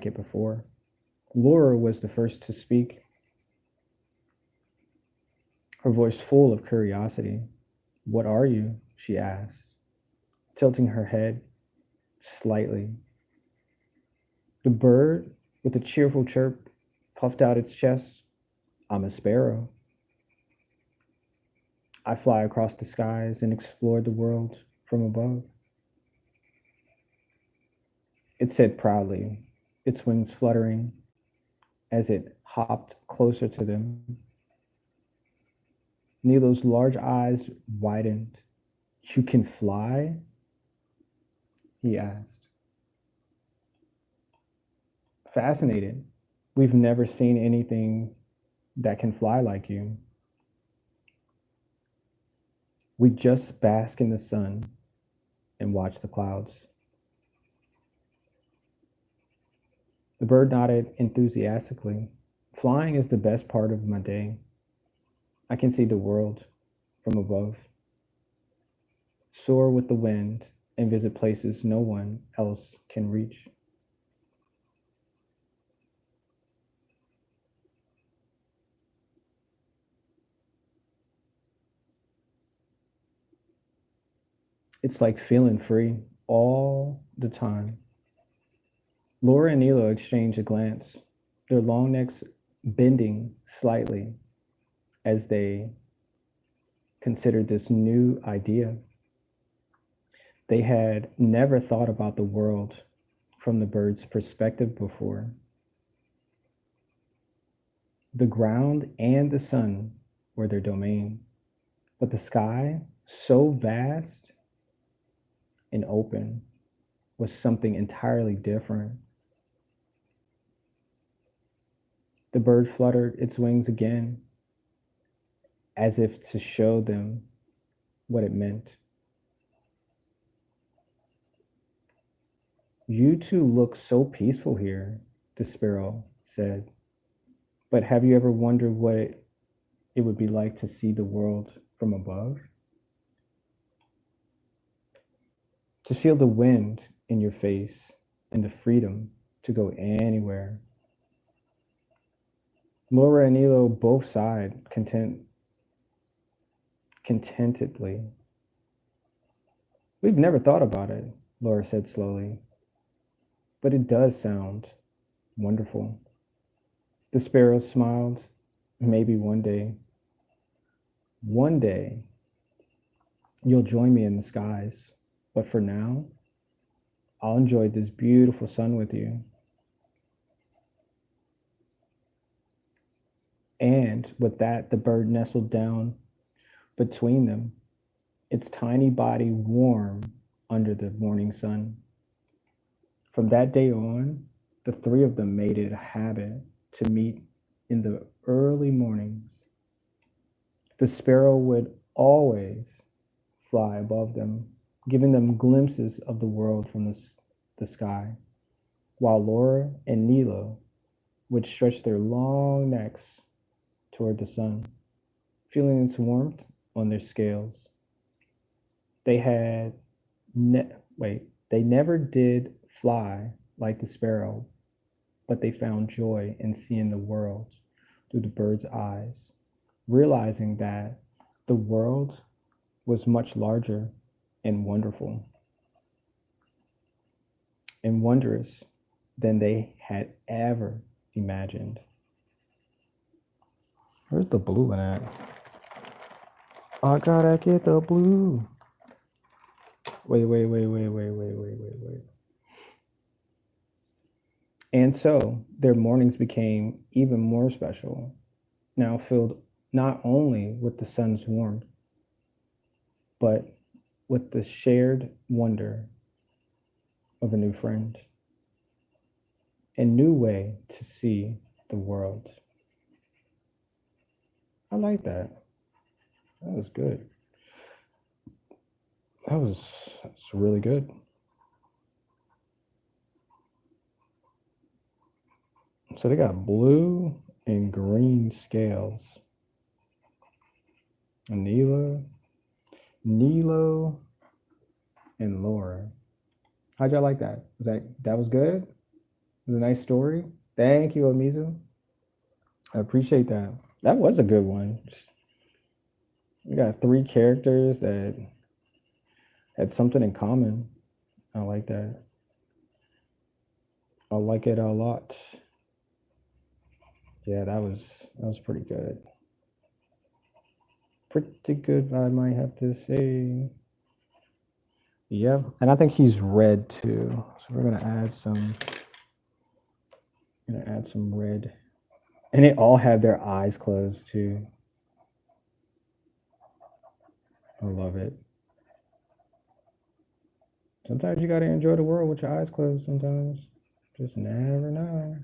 it before. Laura was the first to speak, her voice full of curiosity. "What are you?" she asked, tilting her head slightly. The bird, with a cheerful chirp, puffed out its chest. "I'm a sparrow. I fly across the skies and explore the world from above," it said proudly, its wings fluttering as it hopped closer to them. Nilo's large eyes widened. "You can fly?" he asked. "Fascinated. We've never seen anything that can fly like you. We just bask in the sun and watch the clouds." The bird nodded enthusiastically. "Flying is the best part of my day. I can see the world from above, soar with the wind, and visit places no one else can reach." It's like feeling free all the time. Laura and Nilo exchanged a glance, their long necks bending slightly as they considered this new idea. They had never thought about the world from the bird's perspective before. The ground and the sun were their domain, but the sky, so vast and open, was something entirely different. The bird fluttered its wings again, as if to show them what it meant. "You two look so peaceful here," the sparrow said. "But have you ever wondered what it would be like to see the world from above? To feel the wind in your face and the freedom to go anywhere." Laura and Nilo both sighed contentedly. "We've never thought about it," Laura said slowly, "but it does sound wonderful." The sparrow smiled. "Maybe one day, you'll join me in the skies. But for now, I'll enjoy this beautiful sun with you." And with that, the bird nestled down between them, its tiny body warm under the morning sun. From that day on, the three of them made it a habit to meet in the early mornings. The sparrow would always fly above them, giving them glimpses of the world from the sky, while Laura and Nilo would stretch their long necks toward the sun, feeling its warmth on their scales. They had ne- wait, they never did fly like the sparrow, but they found joy in seeing the world through the bird's eyes, realizing that the world was much larger and wonderful and wondrous than they had ever imagined. Where's the blue in that? I gotta get the blue. Wait. And so their mornings became even more special, now filled not only with the sun's warmth, but with the shared wonder of a new friend, a new way to see the world. I like that. That was good. That's really good. So they got blue and green scales. Anila, Nilo, and Laura. How'd y'all like that? That was good? It was a nice story. Thank you, Amizu. I appreciate that. That was a good one. We got three characters that had something in common. I like that. I like it a lot. Yeah, that was pretty good. Pretty good, I might have to say. Yep, and I think he's red too. So we're gonna add some red, and they all have their eyes closed too. I love it. Sometimes you gotta enjoy the world with your eyes closed. Sometimes, just never know.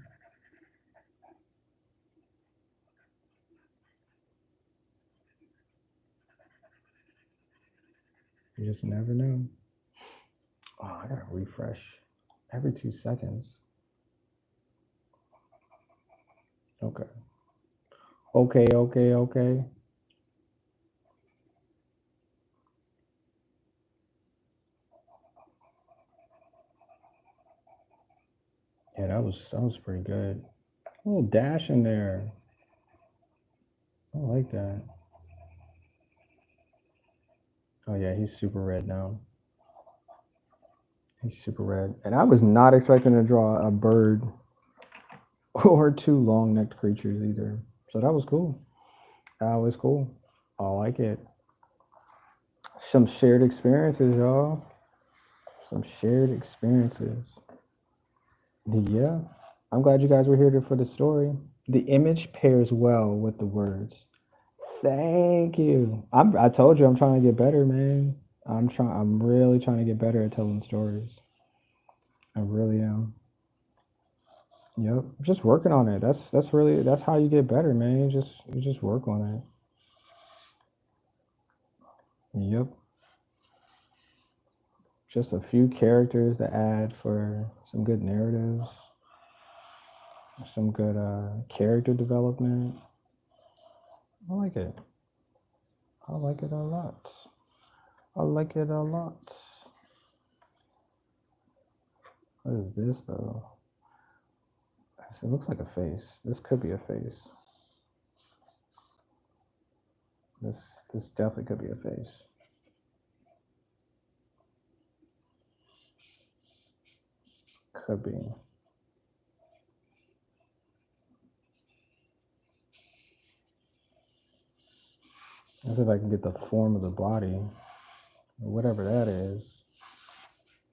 You just never know. Oh, I gotta refresh every 2 seconds. Okay. Okay. Yeah, that was pretty good. A little dash in there. I like that. Oh yeah, he's super red now. He's super red. And I was not expecting to draw a bird or two long necked creatures either. So that was cool. That was cool. I like it. Some shared experiences, y'all. Some shared experiences. Yeah. I'm glad you guys were here for the story. The image pairs well with the words. Thank you. I told you I'm trying to get better, man. I'm really trying to get better at telling stories. I really am. Yep. Just working on it. That's how you get better, man. You just work on it. Yep. Just a few characters to add for some good narratives, some good character development. I like it. I like it a lot. I like it a lot. What is this though? It looks like a face. This could be a face. This this definitely could be a face. Could be. Let's see if I can get the form of the body, whatever that is.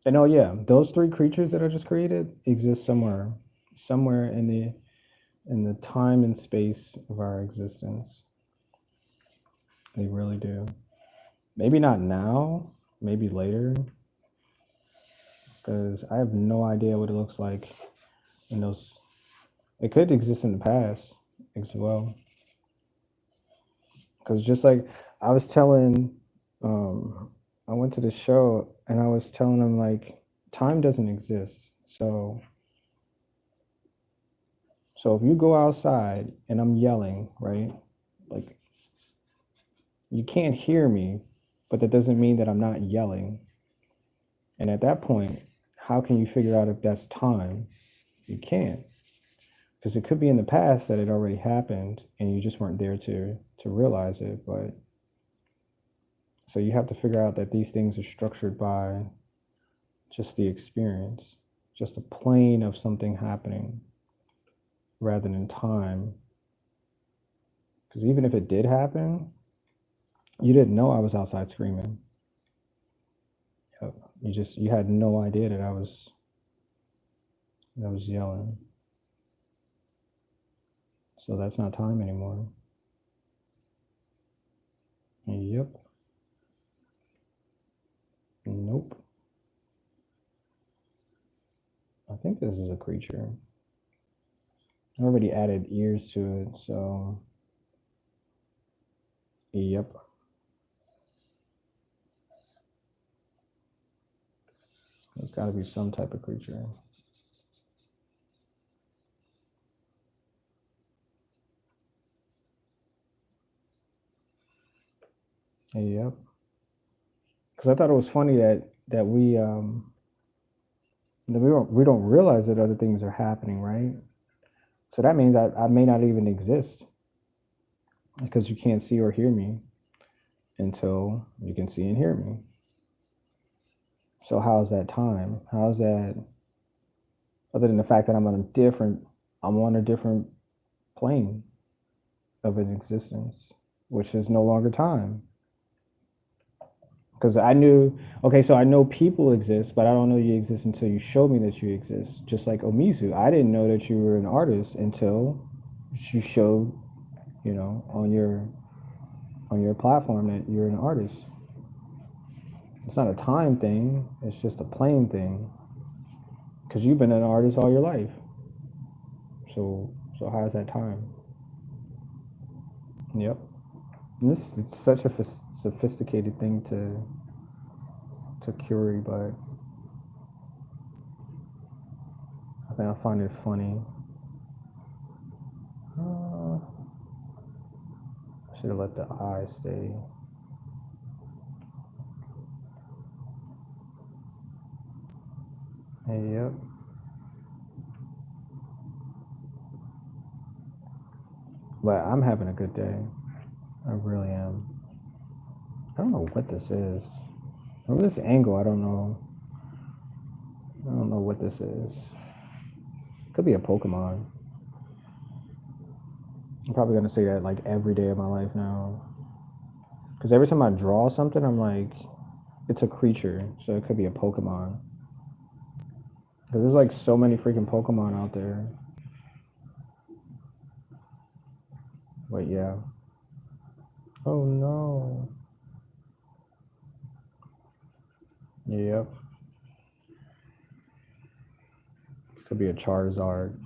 And oh yeah, those three creatures that I just created exist somewhere in the time and space of our existence. They really do. Maybe not now, maybe later, because I have no idea what it looks like in those. It could exist in the past as well. Because just like I was telling, I went to the show and I was telling them like time doesn't exist. So if you go outside and I'm yelling, right? Like, you can't hear me, but that doesn't mean that I'm not yelling. And at that point, how can you figure out if that's time? You can't, because it could be in the past that it already happened and you just weren't there to realize it. But so you have to figure out that these things are structured by just the experience, just a plane of something happening rather than time. Because even if it did happen, you didn't know I was outside screaming. You had no idea that I was yelling. So that's not time anymore. Yep. Nope. I think this is a creature. I already added ears to it, so yep. There's got to be some type of creature. Yep. Because I thought it was funny that we don't realize that other things are happening, right? So that means I may not even exist because you can't see or hear me until you can see and hear me. So how's that time? How's that, other than the fact that I'm on a different plane of an existence, which is no longer time. Because I know people exist, but I don't know you exist until you show me that you exist. Just like Omizu, I didn't know that you were an artist until you showed, on your platform that you're an artist. It's not a time thing, it's just a plane thing. Because you've been an artist all your life. So how's that time? Yep. And it's such a sophisticated thing to query, but I think I find it funny. I should have let the eye stay. Yep. But I'm having a good day. I really am. I don't know what this is. From this angle, I don't know. I don't know what this is. Could be a Pokemon. I'm probably gonna say that like every day of my life now. Because every time I draw something, I'm like, it's a creature, so it could be a Pokemon. Because there's like so many freaking Pokemon out there. But yeah. Oh no. Yep. This could be a Charizard.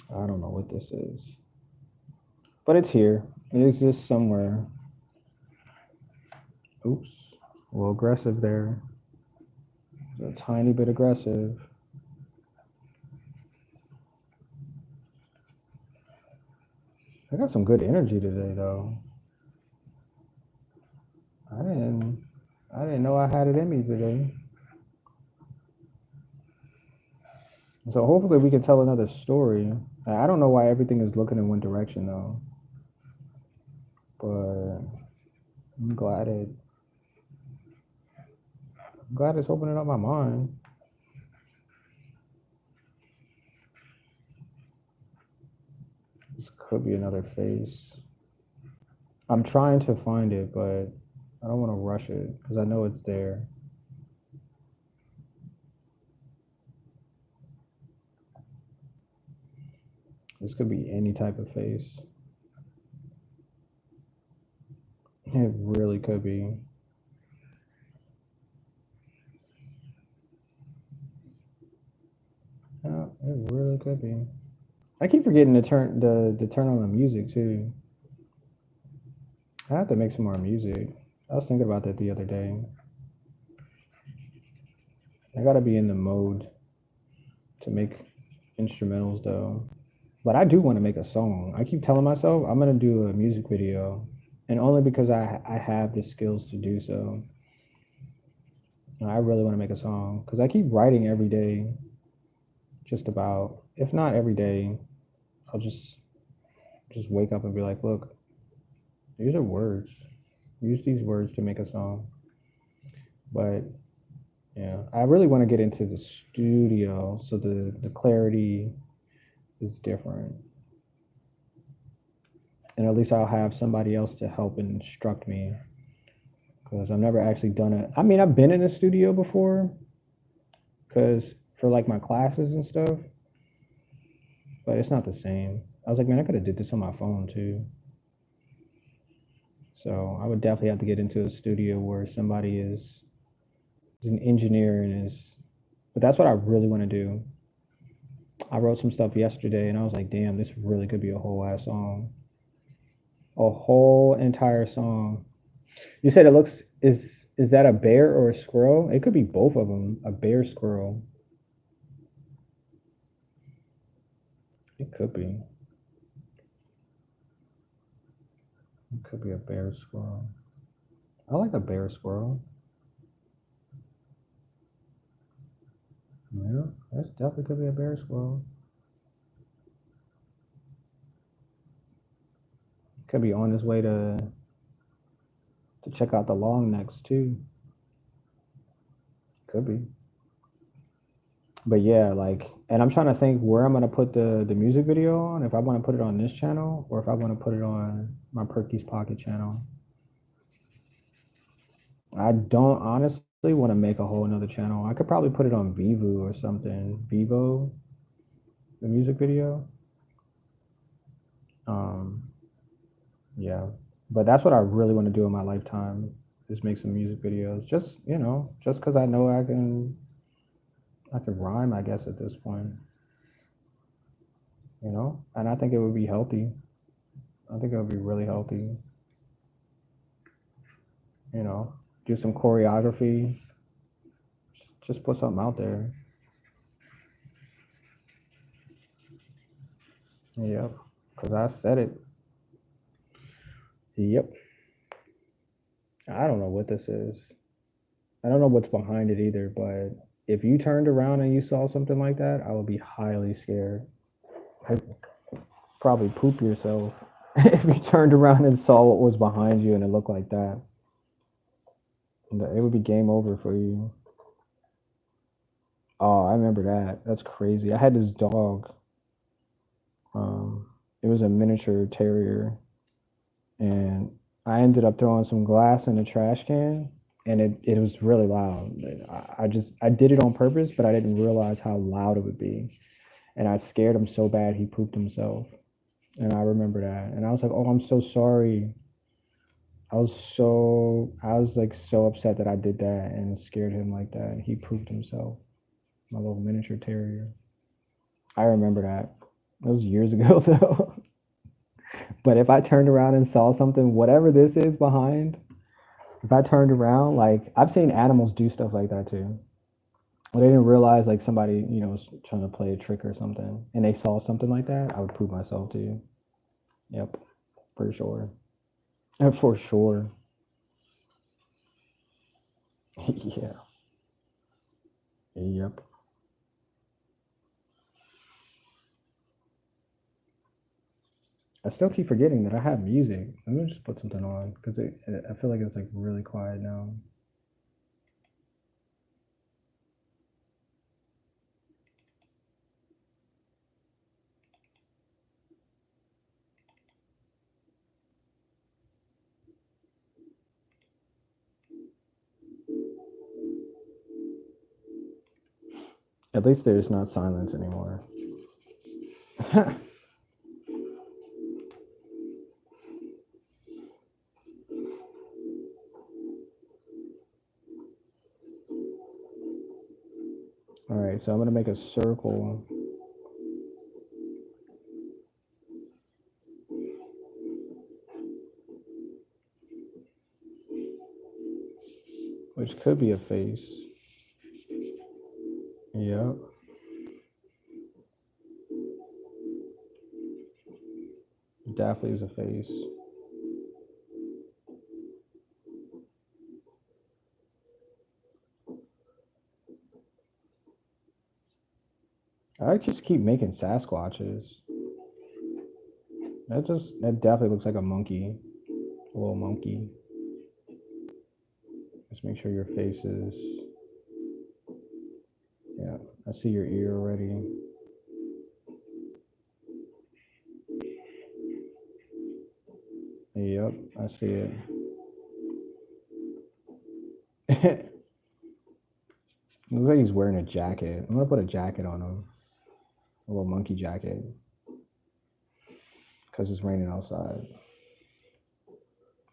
I don't know what this is. But it's here. It exists somewhere. Oops. A little aggressive there. A tiny bit aggressive. I got some good energy today, though. I didn't know I had it in me today. So hopefully we can tell another story. I don't know why everything is looking in one direction though, but I'm glad it's opening up my mind. This could be another face. I'm trying to find it, but I don't want to rush it because I know it's there. This could be any type of face. It really could be. Yeah, it really could be. I keep forgetting to turn on the music too. I have to make some more music. I was thinking about that the other day. I gotta be in the mode to make instrumentals though. But I do want to make a song. I keep telling myself I'm gonna do a music video, and only because I have the skills to do so. I really want to make a song because I keep writing every day, just about. If not every day, I'll just wake up and be like, look, these are words. Use these words to make a song. But yeah, I really want to get into the studio so the clarity is different. And at least I'll have somebody else to help and instruct me because I've never actually done it. I mean, I've been in a studio before because for like my classes and stuff, but it's not the same. I was like, man, I could have did this on my phone too. So I would definitely have to get into a studio where somebody is an engineer and is. But that's what I really want to do. I wrote some stuff yesterday and I was like, damn, this really could be a whole ass song. A whole entire song. You said it looks is that a bear or a squirrel? It could be both of them. A bear squirrel. It could be. It could be a bear squirrel. I like a bear squirrel. Yeah, that definitely could be a bear squirrel. Could be on his way to check out the long necks too. Could be. But yeah, like, and I'm trying to think where I'm gonna put the music video on. If I want to put it on this channel or if I want to put it on my Perky's Pocket channel. I don't honestly want to make a whole another channel. I could probably put it on Vivo or something. Vivo, the music video. Um, yeah, but that's what I really want to do in my lifetime is make some music videos. Just just because I know I can rhyme. I guess at this point, and I think it would be healthy. I think it would be really healthy. You know, do some choreography. Just put something out there. Yep, because I said it. Yep. I don't know what this is. I don't know what's behind it either, but if you turned around and you saw something like that, I would be highly scared. I'd probably poop yourself if you turned around and saw what was behind you and it looked like that. It would be game over for you. Oh, I remember that. That's crazy. I had this dog. It was a miniature terrier, and I ended up throwing some glass in a trash can, and it was really loud. I did it on purpose, but I didn't realize how loud it would be, and I scared him so bad he pooped himself. And I remember that, and I was like, "Oh, I'm so sorry." I was like so upset that I did that and scared him like that. He pooped himself. My little miniature terrier. I remember that. That was years ago though. But if I turned around and saw something, whatever this is behind, if I turned around, like I've seen animals do stuff like that too. When they didn't realize like somebody, was trying to play a trick or something, and they saw something like that, I would poop myself too. Yep, for sure. And for sure. Yeah. Yep. I still keep forgetting that I have music. Let me just put something on because I feel like it's like really quiet now. At least there's not silence anymore. All right, so I'm gonna make a circle. Which could be a face. Yep. Definitely is a face. I just keep making Sasquatches. That definitely looks like a monkey. A little monkey. Let's make sure your face is. Yeah, I see your ear already. Yep, I see it. Looks like he's wearing a jacket. I'm gonna put a jacket on him. A little monkey jacket. Because it's raining outside.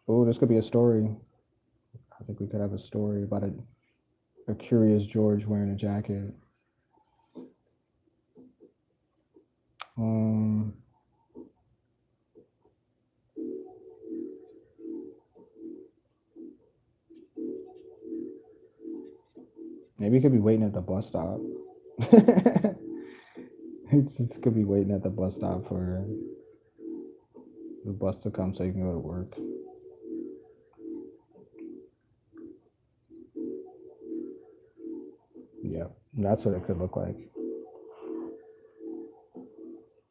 Oh, this could be a story. I think we could have a story about a curious George wearing a jacket. Um, Maybe he could be waiting at the bus stop. He just could be waiting at the bus stop for the bus to come so you can go to work. Yeah, that's what it could look like.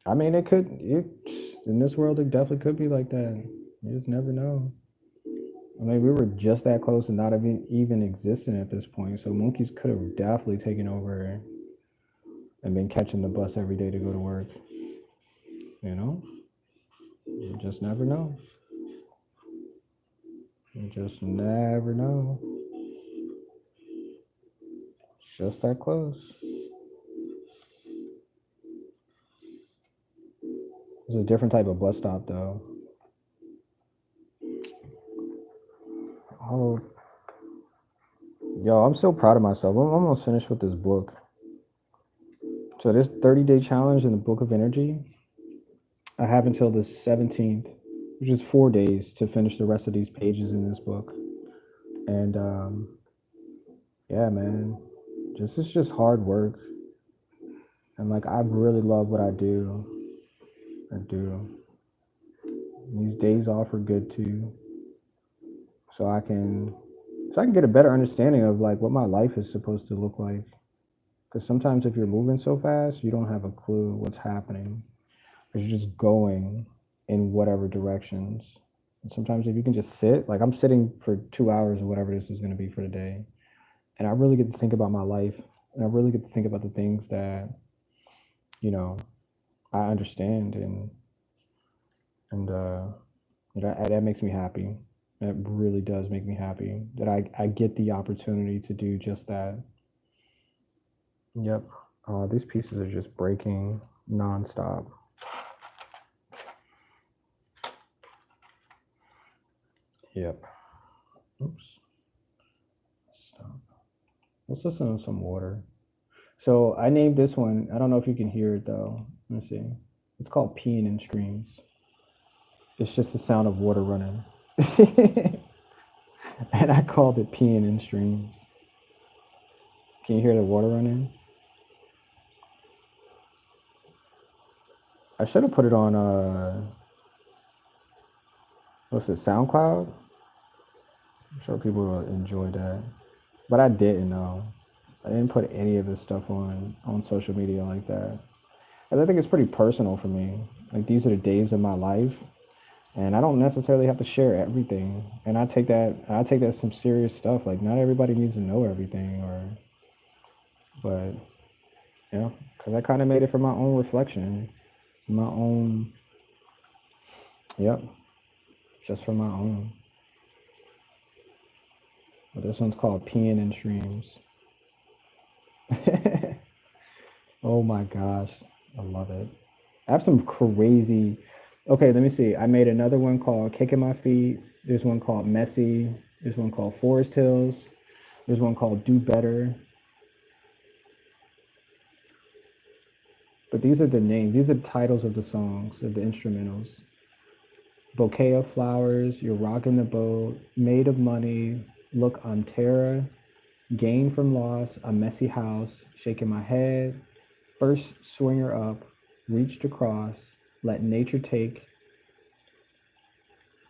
I mean, in this world, it definitely could be like that. You just never know. I mean, we were just that close to not even existing at this point. So monkeys could have definitely taken over and been catching the bus every day to go to work. You know, you just never know. You just never know. Just that close. It's a different type of bus stop, though. Oh, yo, I'm so proud of myself. I'm almost finished with this book. So this 30-day challenge in the Book of Energy, I have until the 17th, which is 4 days to finish the rest of these pages in this book. And yeah, man, it's just hard work. And like I really love what I do. I do. These days off are good too, so I can get a better understanding of like what my life is supposed to look like. Because sometimes if you're moving so fast, you don't have a clue what's happening. Because you're just going in whatever directions. And sometimes if you can just sit, like I'm sitting for 2 hours or whatever this is going to be for the day, and I really get to think about my life, and I really get to think about the things that you know I understand, and that makes me happy. It really does make me happy that I get the opportunity to do just that. Yep. These pieces are just breaking nonstop. Yep. Oops. Stop. Let's listen to some water. So I named this one. I don't know if you can hear it though. Let me see. It's called Peeing in Streams. It's just the sound of water running. And I called it Peeing in Streams. Can you hear the water running? I should have put it on what's it, SoundCloud? I'm sure people will enjoy that. But I didn't know. I didn't put any of this stuff on social media like that. And I think it's pretty personal for me. Like these are the days of my life, and I don't necessarily have to share everything. And I take that as some serious stuff. Like not everybody needs to know everything, but because I kind of made it for my own reflection, my own. Yep, just for my own. But this one's called Peeing in Streams. Oh my gosh, I love it. I have some crazy. Okay, let me see. I made another one called Kicking My Feet. There's one called Messy. There's one called Forest Hills. There's one called Do Better. But these are the names. These are the titles of the songs, of the instrumentals. Bouquet of Flowers, You're Rocking the Boat, Made of Money, Look, I'm Tara, Gain from loss, a messy house, shaking my head. First swinger up, reached across, let nature take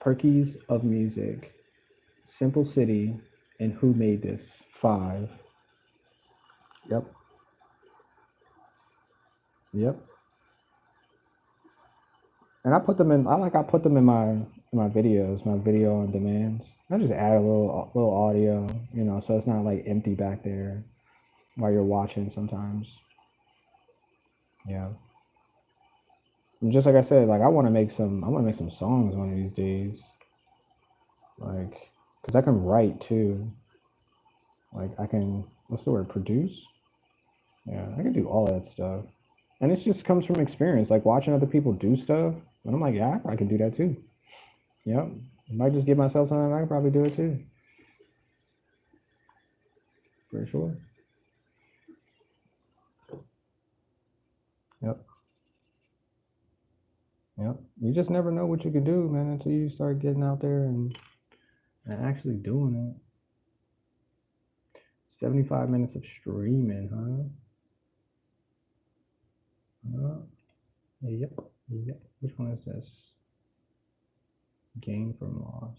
perkies of music. Simple city, and who made this? Five. Yep. Yep. And I put them in. I put them in my videos, my video on demands. I just add a little audio, so it's not like empty back there while you're watching sometimes. Yeah. And just like I said, like I want to make some songs one of these days. Like, cause I can write too. Like I can, what's the word? Produce. Yeah, I can do all that stuff. And it just comes from experience, like watching other people do stuff. And I'm like, yeah, I can do that too. Yep. If I just give myself time, I can probably do it too. For sure. Yep. Yep. You just never know what you can do, man, until you start getting out there and actually doing it. 75 minutes of streaming, huh? Yep. Yep. Which one is this? Gain from loss.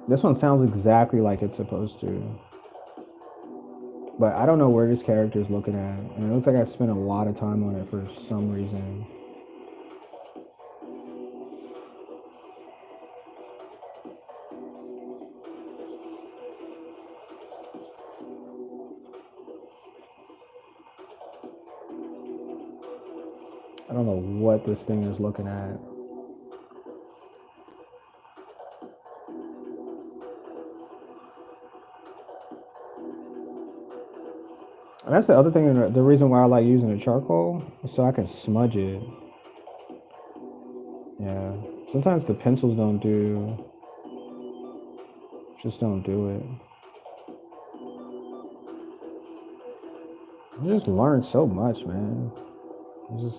This one sounds exactly like it's supposed to. But I don't know where this character is looking at. And it looks like I spent a lot of time on it for some reason. I don't know what this thing is looking at. And that's the other thing, the reason why I like using the charcoal is so I can smudge it. Yeah. Sometimes the pencils just don't do it. You just learn so much, man. Just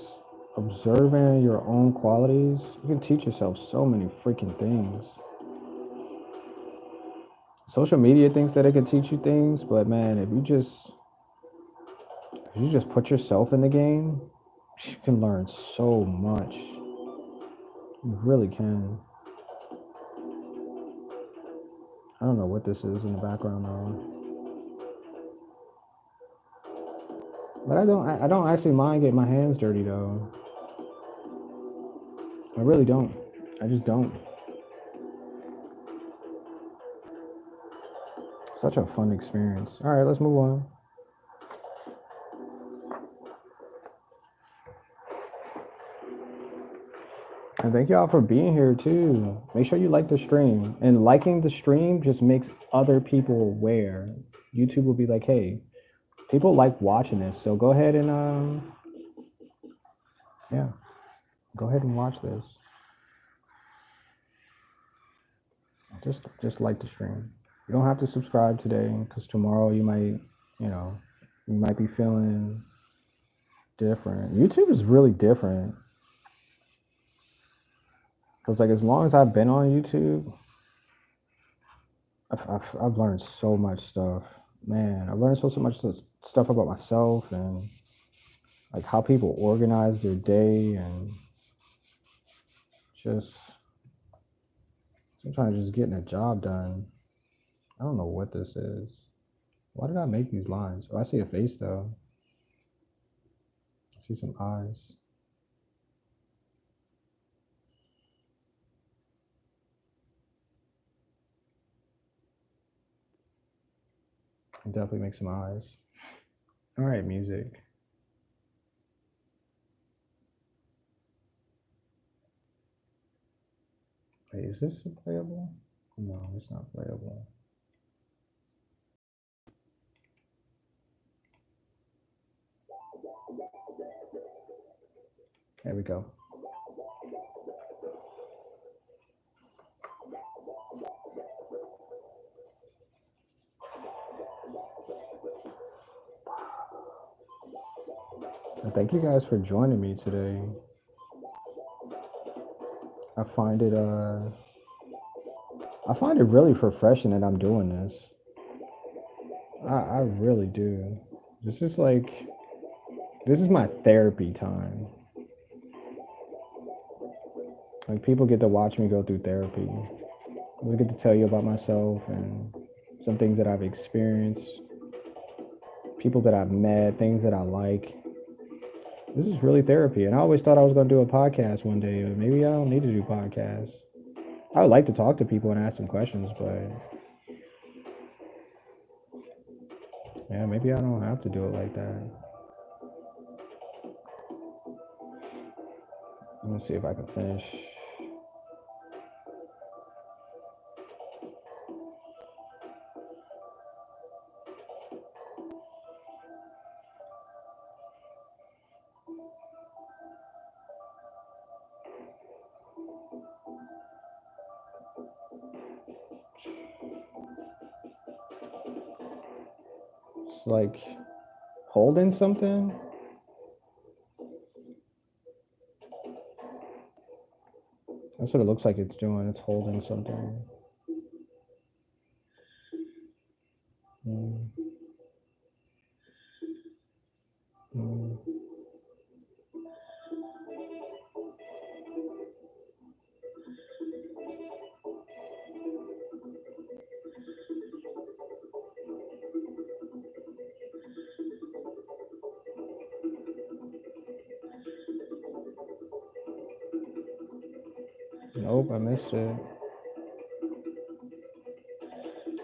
observing your own qualities. You can teach yourself so many freaking things. Social media thinks that it can teach you things, but man, if you just put yourself in the game, you can learn so much. You really can. I don't know what this is in the background though. But I don't actually mind getting my hands dirty though. I really don't. I just don't. Such a fun experience. All right, let's move on. And thank y'all for being here too. Make sure you like the stream. And liking the stream just makes other people aware. YouTube will be like, hey, people like watching this, so go ahead and yeah, go ahead and watch this. Just like the stream. You don't have to subscribe today because tomorrow you might be feeling different. YouTube is really different. Because like as long as I've been on YouTube, I've learned so much stuff. Man, I've learned so much stuff about myself and like how people organize their day and just sometimes just getting a job done. I don't know what this is. Why did I make these lines? Oh, I see a face though. I see some eyes. I definitely make some eyes. All right, music. Wait, is this playable? No, it's not playable. There we go. And thank you guys for joining me today. I find it I find it really refreshing that I'm doing this. I really do. This is like, this is my therapy time. Like, people get to watch me go through therapy. I get to tell you about myself and some things that I've experienced, people that I've met, things that I like. This is really therapy. And I always thought I was going to do a podcast one day, but maybe I don't need to do podcasts. I would like to talk to people and ask them questions, but yeah, maybe I don't have to do it like that. Let's see if I can finish. It's like holding something. That's what it looks like it's doing. It's holding something. Mm, mm. Nope, I missed it.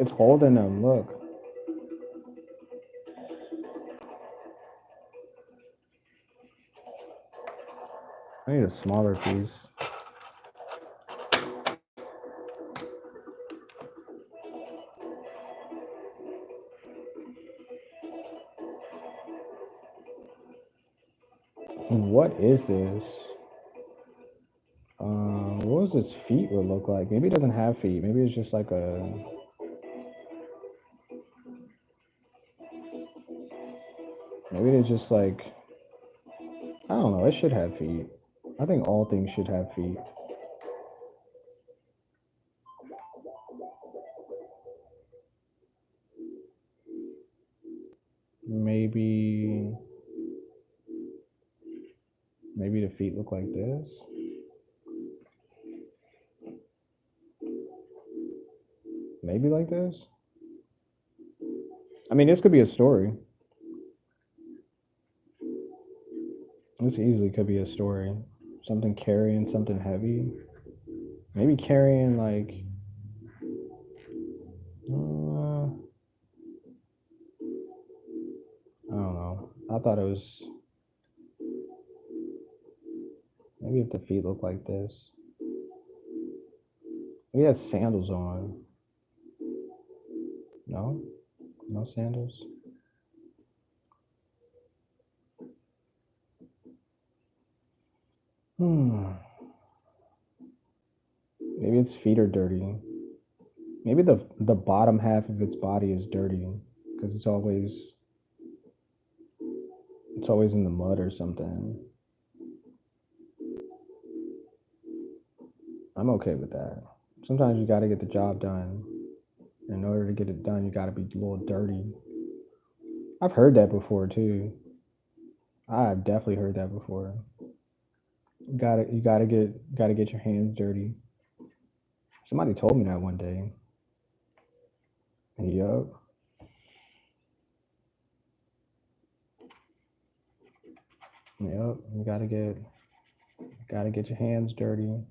It's holding them. Look. I need a smaller piece. What is this? What does its feet would look like? Maybe it doesn't have feet. Maybe it's just like a. Maybe it's just like. I don't know. It should have feet. I think all things should have feet. Maybe. Maybe the feet look like this. Maybe like this. I mean, this could be a story. This easily could be a story. Something carrying something heavy. Maybe carrying like. I don't know. I thought it was. Maybe if the feet look like this. Maybe it has sandals on. No? No sandals? Hmm. Maybe its feet are dirty. Maybe the bottom half of its body is dirty because it's always in the mud or something. I'm okay with that. Sometimes you got to get the job done. In order to get it done, you got to be a little dirty. I've heard that before too. I've definitely heard that before. You gotta get your hands dirty. Somebody told me that one day. Yup. Yep. You gotta get your hands dirty.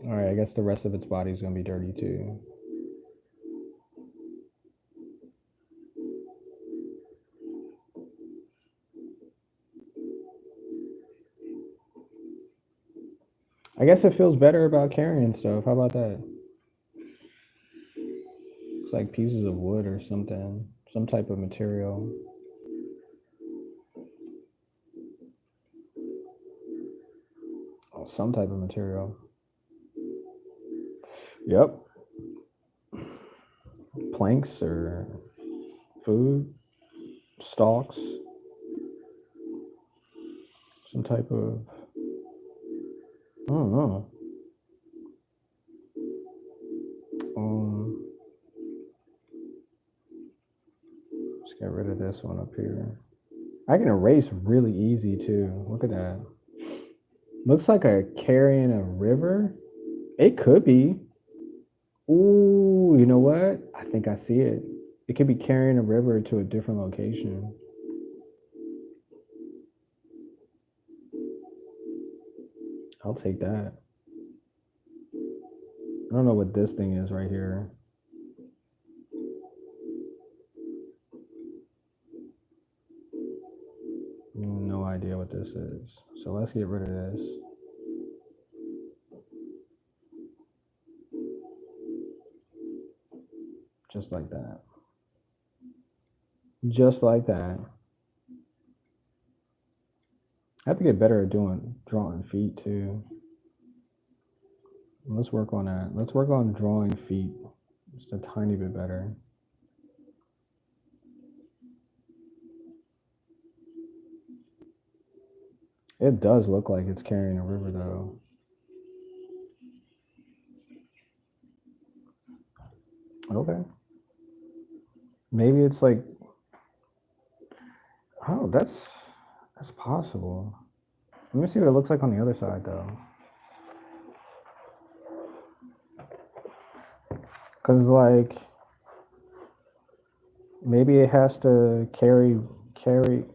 All right, I guess the rest of its body is gonna be dirty too. I guess it feels better about carrying stuff. How about that? It's like pieces of wood or something, some type of material. Oh, some type of material. Yep. Planks or food, stalks, some type of. I don't know. Um, let's get rid of this one up here. I can erase really easy too. Look at that. Looks like a carrying a river. It could be. Ooh, you know what? I think I see it. It could be carrying a river to a different location. I'll take that. I don't know what this thing is right here. No idea what this is. So let's get rid of this. Just like that. Just like that. I have to get better at drawing feet too. Let's work on that. Let's work on drawing feet just a tiny bit better. It does look like it's carrying a river though. Okay. Maybe it's like, oh, that's possible. Let me see what it looks like on the other side though. Cause like maybe it has to carry.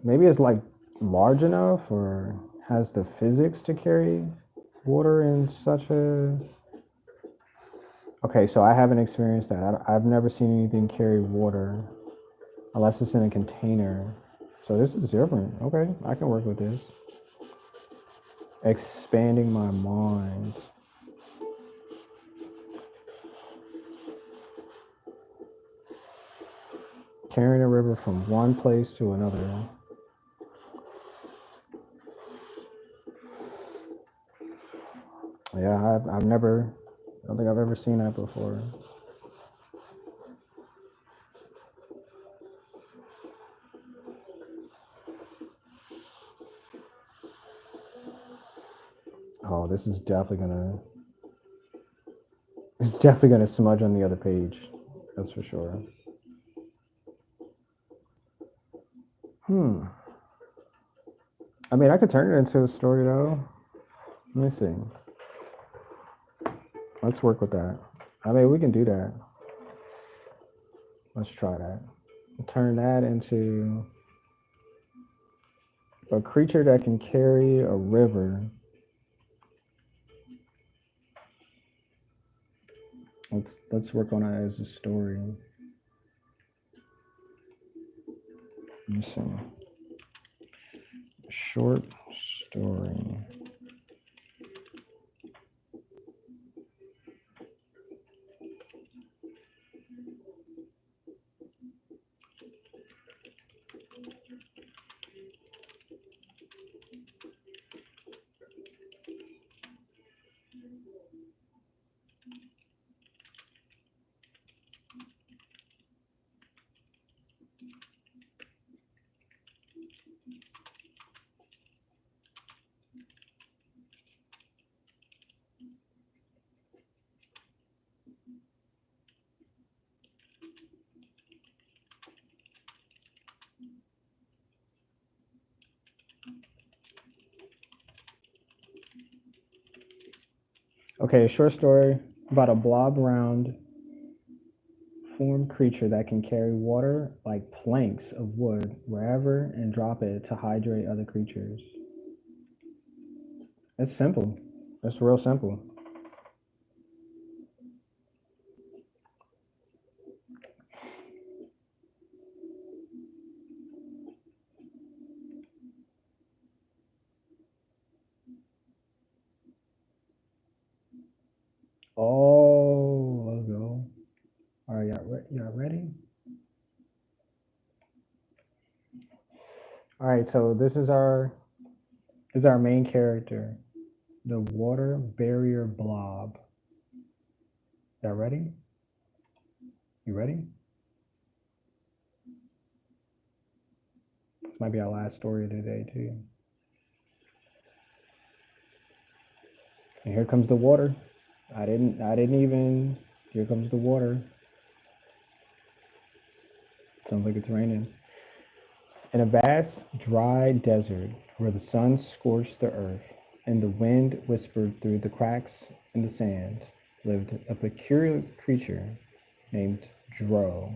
Maybe it's like large enough or has the physics to carry water in such a. Okay, so I haven't experienced that. I've never seen anything carry water unless it's in a container. So this is different. Okay, I can work with this. Expanding my mind. Carrying a river from one place to another. Yeah, I've never, I don't think I've ever seen that before. Oh, this is definitely gonna, it's definitely gonna smudge on the other page. That's for sure. Hmm. I mean, I could turn it into a story though. Let me see. Let's work with that. I mean, we can do that. Let's try that. Turn that into a creature that can carry a river. Let's work on it as a story. Let me see. Short story. Okay, a short story about a blob round formed creature that can carry water like planks of wood wherever and drop it to hydrate other creatures. It's simple. It's real simple. Oh, let's go. All right, y'all ready? All right, so this is our main character, the water barrier blob. Y'all ready? You ready? This might be our last story of the day too. And here comes the water. I didn't even, here comes the water. Sounds like it's raining. In a vast, dry desert where the sun scorched the earth and the wind whispered through the cracks in the sand, lived a peculiar creature named Dro.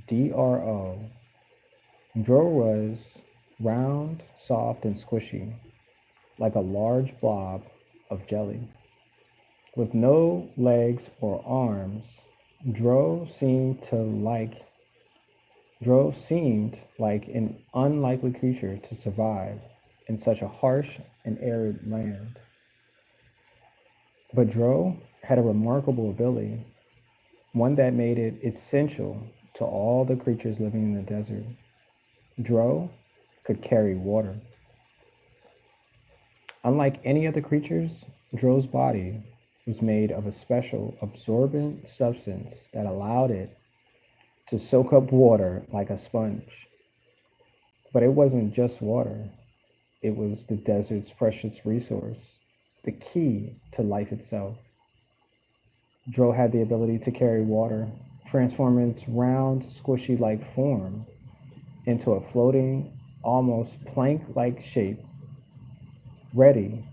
Dro. Dro was round, soft, and squishy, like a large blob of jelly. With no legs or arms, Dro seemed to like Dro seemed like an unlikely creature to survive in such a harsh and arid land. But Dro had a remarkable ability, one that made it essential to all the creatures living in the desert. Dro could carry water. Unlike any other creatures, Dro's body was made of a special absorbent substance that allowed it to soak up water like a sponge. But it wasn't just water, it was the desert's precious resource, the key to life itself. Dro had the ability to carry water, transform its round, squishy like form into a floating, almost plank like shape, ready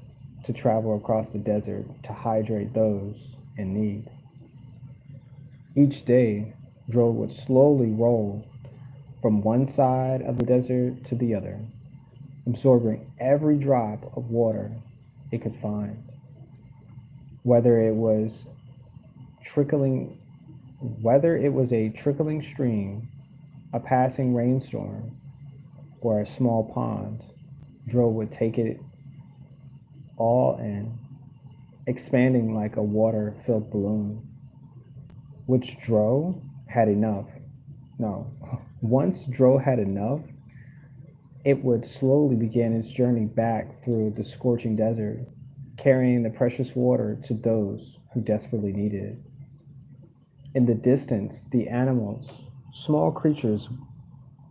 to travel across the desert to hydrate those in need. Each day, Dro would slowly roll from one side of the desert to the other, absorbing every drop of water it could find, whether it was trickling whether it was a trickling stream, a passing rainstorm, or a small pond. Dro would take it all in, expanding like a water-filled balloon, which Dro had enough. No, once Dro had enough, it would slowly begin its journey back through the scorching desert, carrying the precious water to those who desperately needed it. In the distance, the animals, small creatures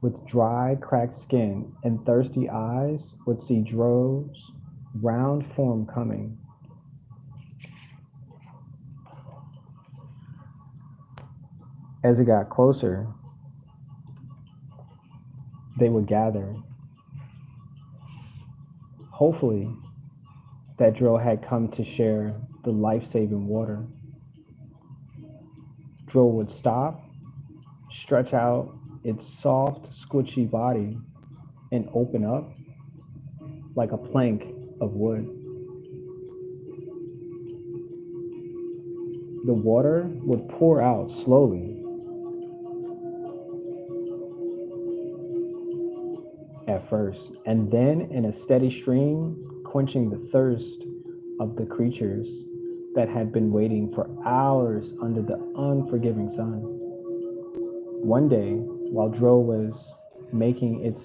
with dry, cracked skin and thirsty eyes, would see Dro's round form coming. As it got closer, they would gather. Hopefully, that Dro had come to share the life saving water. Dro would stop, stretch out its soft, squishy body, and open up like a plank of wood. The water would pour out slowly at first, and then in a steady stream, quenching the thirst of the creatures that had been waiting for hours under the unforgiving sun. One day, while Dro was making its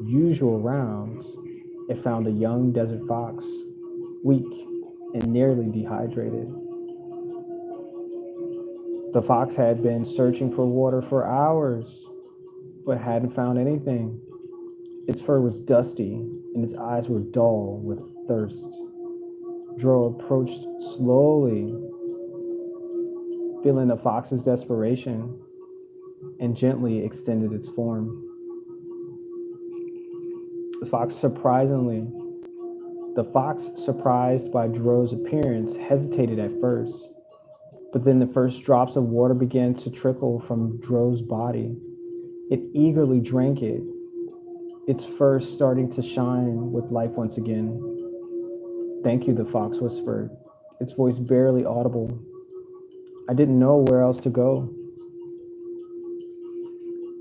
usual rounds, it found a young desert fox, weak and nearly dehydrated. The fox had been searching for water for hours, but hadn't found anything. Its fur was dusty, and its eyes were dull with thirst. Dro approached slowly, feeling the fox's desperation, and gently extended its form. The fox surprisingly, the fox, surprised by Dro's appearance, hesitated at first, but then the first drops of water began to trickle from Dro's body. It eagerly drank it, its fur starting to shine with life once again. "Thank you," the fox whispered, its voice barely audible. "I didn't know where else to go."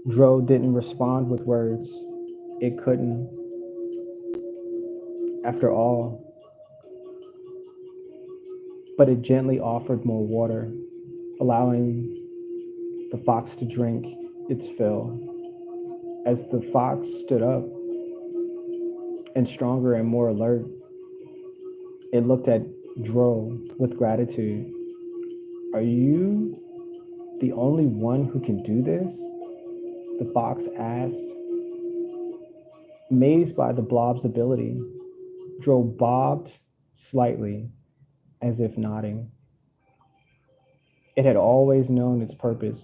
Dro didn't respond with words. It couldn't. After all, but it gently offered more water, allowing the fox to drink its fill. As the fox stood up and stronger and more alert, it looked at Dro with gratitude. "Are you the only one who can do this?" the fox asked. Amazed by the blob's ability, Dro bobbed slightly, as if nodding. It had always known its purpose,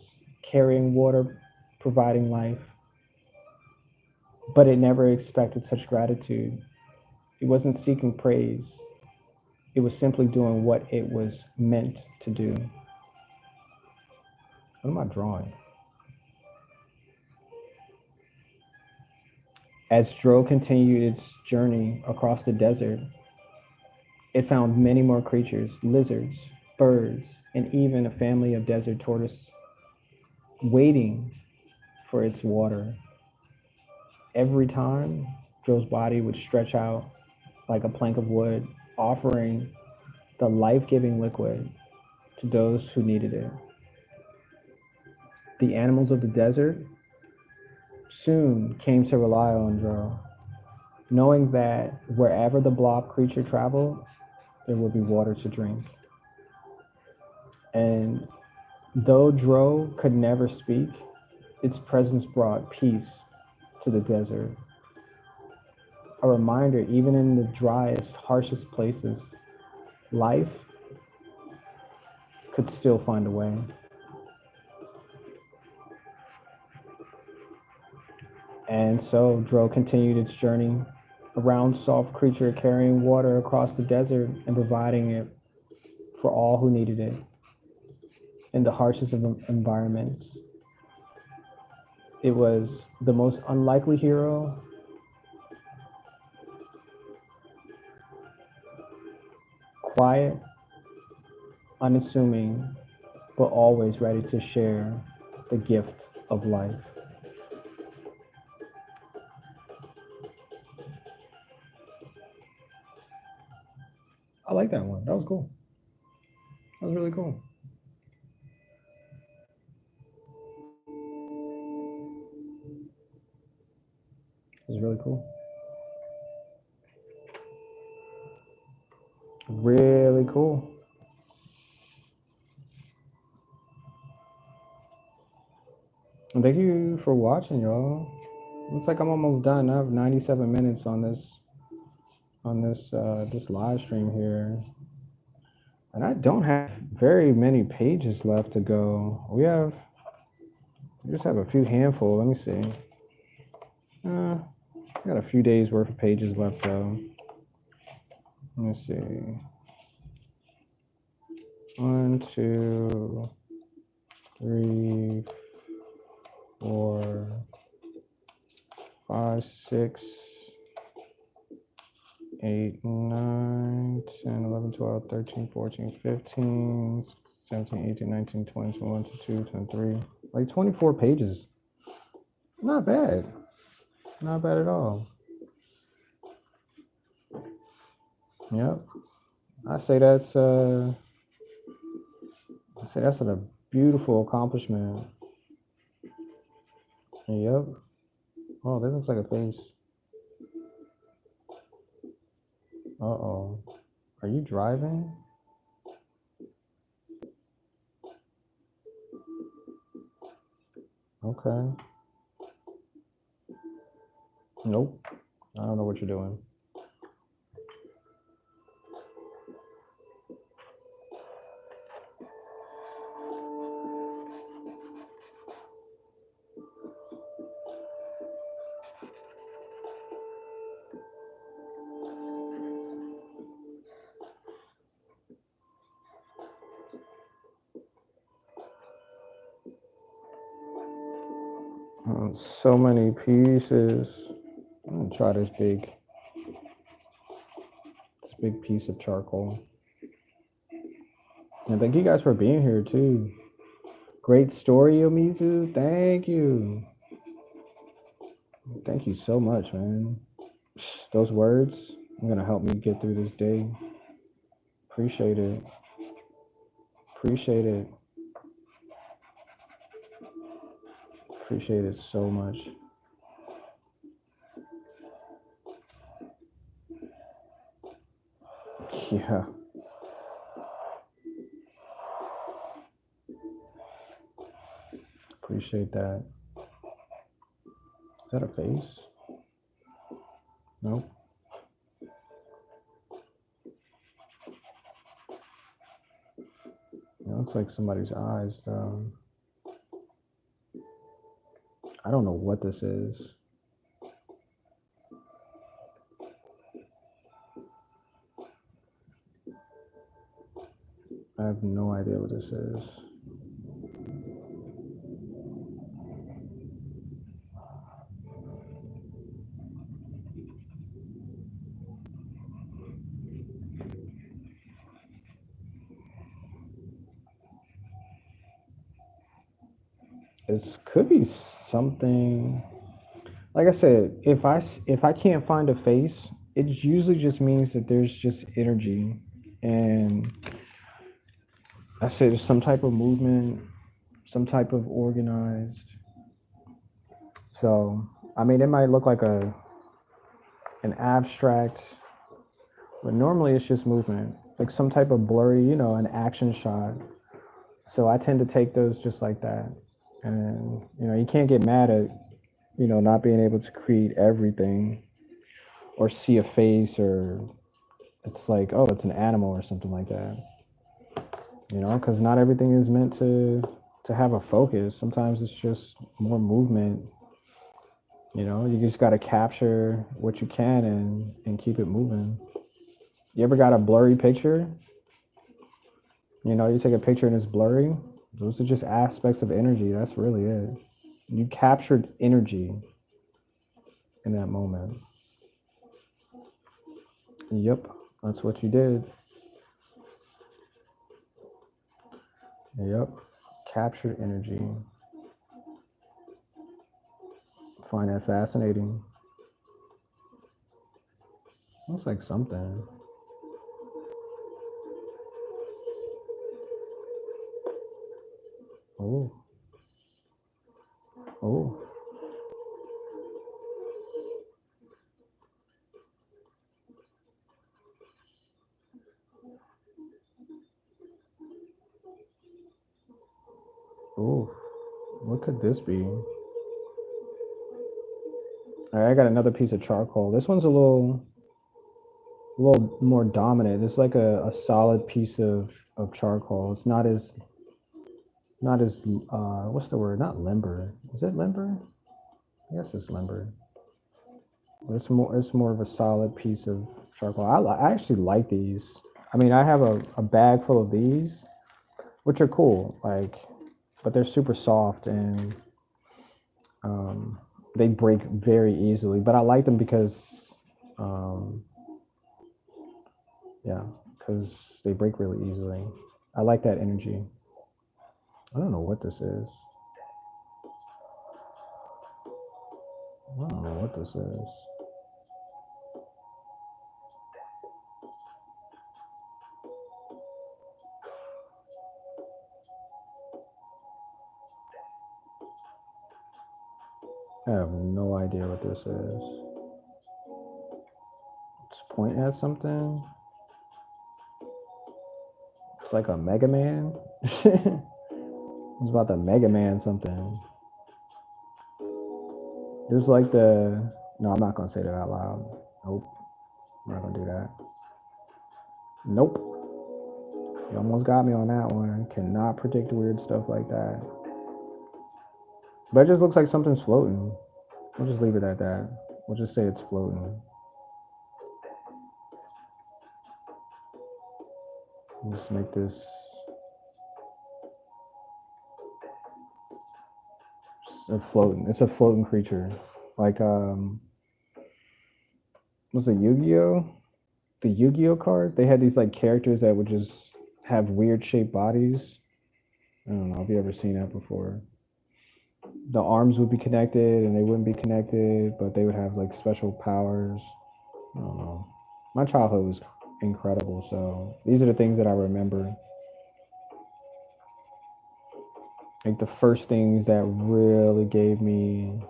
carrying water, providing life, but it never expected such gratitude. It wasn't seeking praise, it was simply doing what it was meant to do. What am I drawing? As Dro continued its journey across the desert, it found many more creatures, lizards, birds, and even a family of desert tortoise waiting for its water. Every time, Dro's body would stretch out like a plank of wood, offering the life giving liquid to those who needed it. The animals of the desert soon came to rely on Dro, knowing that wherever the blob creature traveled, there would be water to drink. And though Dro could never speak, its presence brought peace to the desert. A reminder, even in the driest, harshest places, life could still find a way. And so Dro continued its journey, a round, soft creature carrying water across the desert and providing it for all who needed it in the harshest of environments. It was the most unlikely hero, quiet, unassuming, but always ready to share the gift of life. I like that one. That was cool. That was really cool. It was really cool. Really cool. And thank you for watching, y'all. Looks like I'm almost done. I have 97 minutes on this live stream here. And I don't have very many pages left to go. We just have a few handful. Let me see. I got a few days worth of pages left though. Let me see. 1, 2, 3, 4, 5, 6, 8, 9, 10, 11, 12, 13, 14, 15, 17, 18, 19, 20, 21, 22, 23. Like 24 pages. Not bad. Not bad at all. Yep. I say that's a beautiful accomplishment. Yep. Oh, that looks like a face. Uh-oh. Are you driving? Okay. Nope. I don't know what you're doing. So many pieces. I'm gonna try this big piece of charcoal. And thank you guys for being here too. Great story, Yomizu. Thank you. Thank you so much, man. Those words are gonna help me get through this day. Appreciate it. Appreciate it. Appreciate it so much. Yeah. Appreciate that. Is that a face? Nope. Looks like somebody's eyes, though. I don't know what this is. I have no idea what this is. It could be something. Like I said, if I can't find a face, it usually just means that there's just energy, and I say there's some type of movement, some type of organized. So I mean, it might look like an abstract, but normally it's just movement, like some type of blurry, an action shot. So I tend to take those just like that, and you can't get mad at not being able to create everything or see a face, or it's like, oh, it's an animal or something like that, because not everything is meant to have a focus. Sometimes it's just more movement. You just got to capture what you can and keep it moving. You ever got a blurry picture? You take a picture and it's blurry. Those are just aspects of energy. That's really it. You captured energy in that moment. Yep, that's what you did. Yep, captured energy. Find that fascinating. Looks like something. Oh, oh, oh. What could this be? All right, I got another piece of charcoal. This one's a little more dominant. It's like a solid piece of charcoal. It's not as what's the word? Not limber. Is it limber? I guess it's limber. It's more of a solid piece of charcoal. I actually like these. I mean, I have a bag full of these, which are cool. Like, but they're super soft, and um, they break very easily. But I like them because um, yeah, because they break really easily. I like that energy. I don't know what this is. I don't know what this is. I have no idea what this is. It's point at something. It's like a Mega Man. It's about the Mega Man something. This is like the. No, I'm not gonna say that out loud. Nope, I'm not gonna do that. Nope. You almost got me on that one. Cannot predict weird stuff like that. But it just looks like something's floating. We'll just leave it at that. We'll just say it's floating. We'll just make this It's a floating creature. Like was it Yu-Gi-Oh? The Yu-Gi-Oh cards? They had these like characters that would just have weird shaped bodies. I don't know if you ever seen that before. The arms would be connected and they wouldn't be connected, but they would have like special powers. I don't know. My childhood was incredible, so these are the things that I remember. Like the first things that really gave me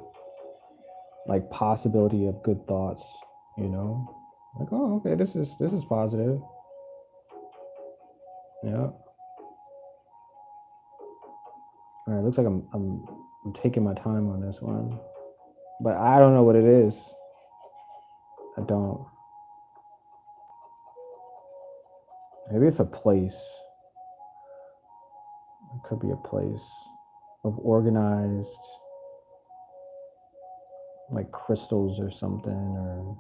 like possibility of good thoughts, you know? Like, oh, okay, this is positive. Yeah. All right, looks like I'm taking my time on this one, but I don't know what it is. I don't. Maybe it's a place. It could be a place of organized, like crystals or something, or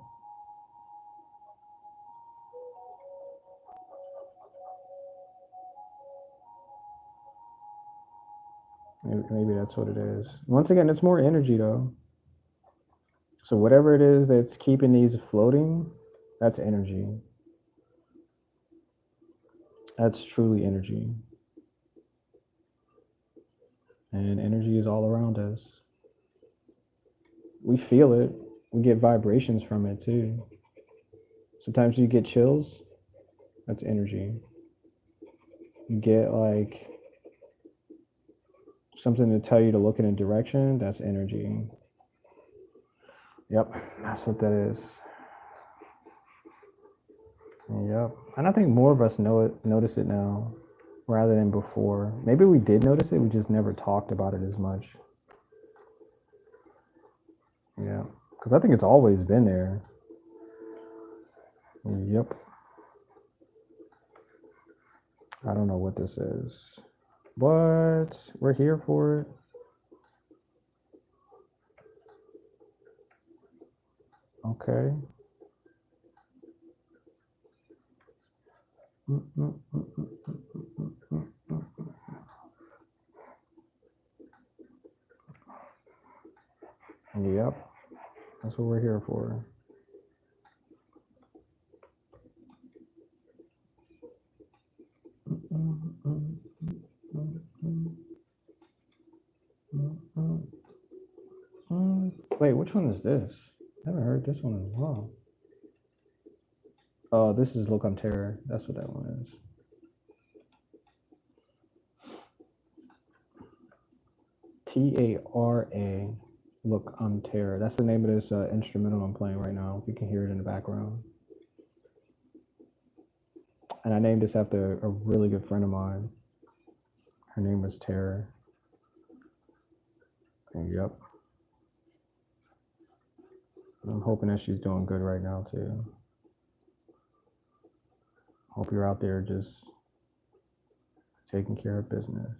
maybe that's what it is. Once again, it's more energy though. So whatever it is that's keeping these floating, that's energy. That's truly energy. And energy is all around us. We feel it. We get vibrations from it too. Sometimes you get chills. That's energy. You get like something to tell you to look in a direction. That's energy. Yep, that's what that is. Yep. And I think more of us notice it now rather than before. Maybe we did notice it, we just never talked about it as much. Yeah. Because I think it's always been there. Yep. I don't know what this is, but we're here for it. Okay. Yep. That's what we're here for. Wait, which one is this? I haven't heard this one in a while. Oh, this is Look on Terror. That's what that one is. Tara. Look on Terror. That's the name of this instrumental I'm playing right now. You can hear it in the background. And I named this after a really good friend of mine. Her name was Terror. Yep. I'm hoping that she's doing good right now too. Hope you're out there just taking care of business.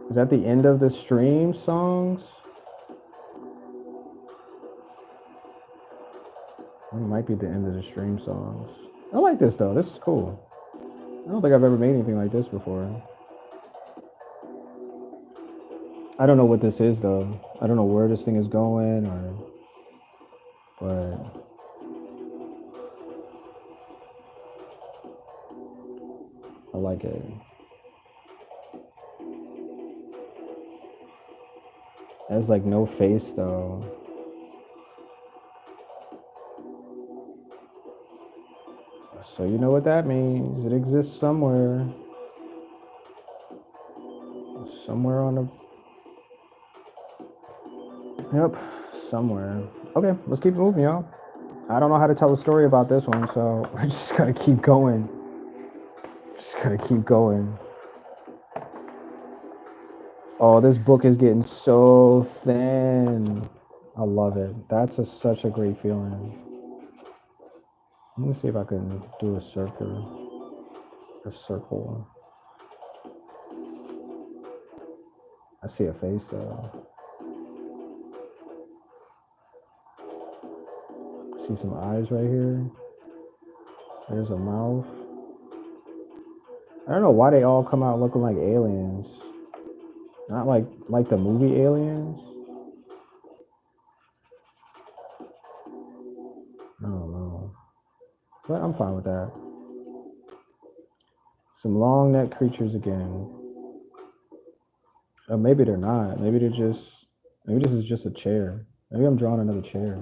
Is that the end of the stream songs? It might be the end of the stream songs. I like this though. This is cool. I don't think I've ever made anything like this before. I don't know what this is though. I don't know where this thing is going but I like it. It has like no face though. So you know what that means. It exists somewhere. Somewhere on the... Yep, somewhere. Okay, let's keep moving, y'all. I don't know how to tell a story about this one, so we're just gonna keep going. Just gotta keep going. Oh, this book is getting so thin. I love it. That's such a great feeling. Let me see if I can do a circle. A circle. I see a face though. I see some eyes right here. There's a mouth. I don't know why they all come out looking like aliens. Not like the movie Aliens. I don't know. But I'm fine with that. Some long neck creatures again. Or maybe they're not. Maybe they're just... Maybe this is just a chair. Maybe I'm drawing another chair.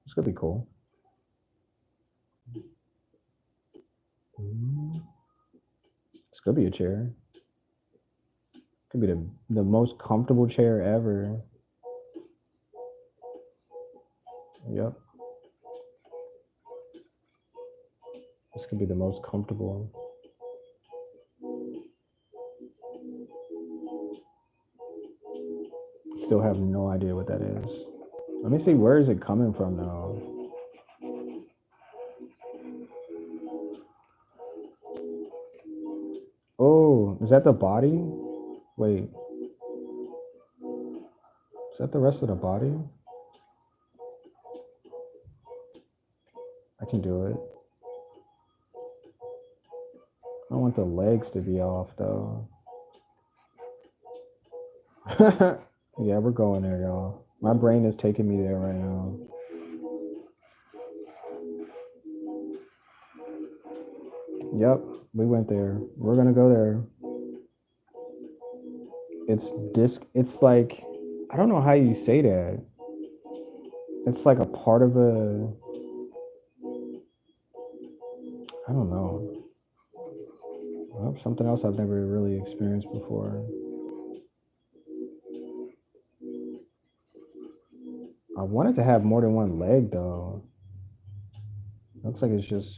This could be cool. This could be a chair. Could be the most comfortable chair ever. Yep. This could be the most comfortable. Still have no idea what that is. Let me see, where is it coming from now? Oh, is that the body? Wait, is that the rest of the body? I can do it. I don't want the legs to be off though. Yeah, we're going there, y'all. My brain is taking me there right now. Yep, we went there. We're gonna go there. It's disc. It's like, I don't know how you say that. It's like a part of a. I don't know. Well, something else I've never really experienced before. I wanted to have more than one leg though. Looks like it's just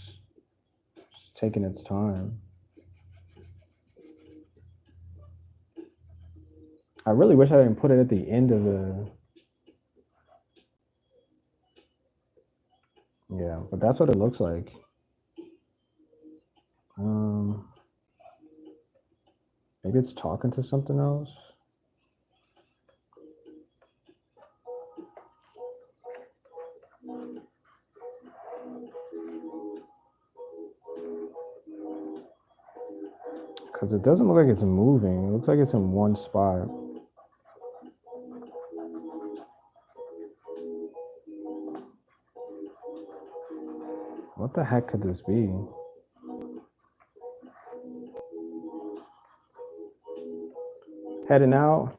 taking its time. I really wish I didn't put it at the end of the. Yeah, but that's what it looks like. Um, Maybe it's talking to something else. Because it doesn't look like it's moving. It looks like it's in one spot. What the heck could this be? Heading out.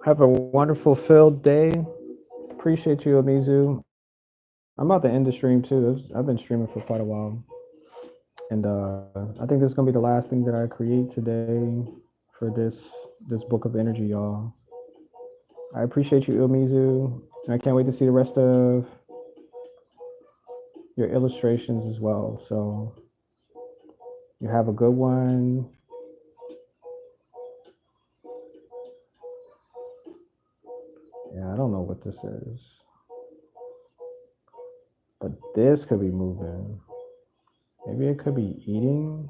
Have a wonderful filled day. Appreciate you, Amizu. I'm about to end the stream too. I've been streaming for quite a while. And I think this is gonna be the last thing that I create today for this book of energy, y'all. I appreciate you, Ilmizu. And I can't wait to see the rest of your illustrations as well. So you have a good one. Yeah, I don't know what this is. But this could be moving. Maybe it could be eating,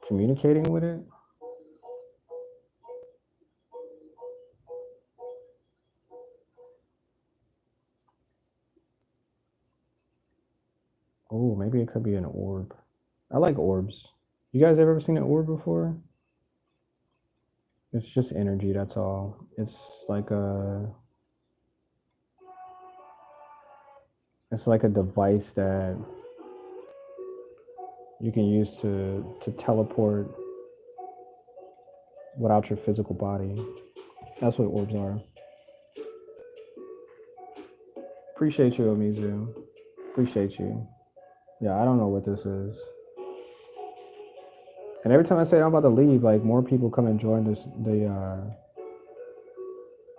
communicating with it. Oh, maybe it could be an orb. I like orbs. You guys ever seen an orb before? It's just energy, that's all. It's like a device that you can use to teleport without your physical body. That's what orbs are. Appreciate you, Amizu. Appreciate you. Yeah, I don't know what this is. And every time I say I'm about to leave, like more people come and join this.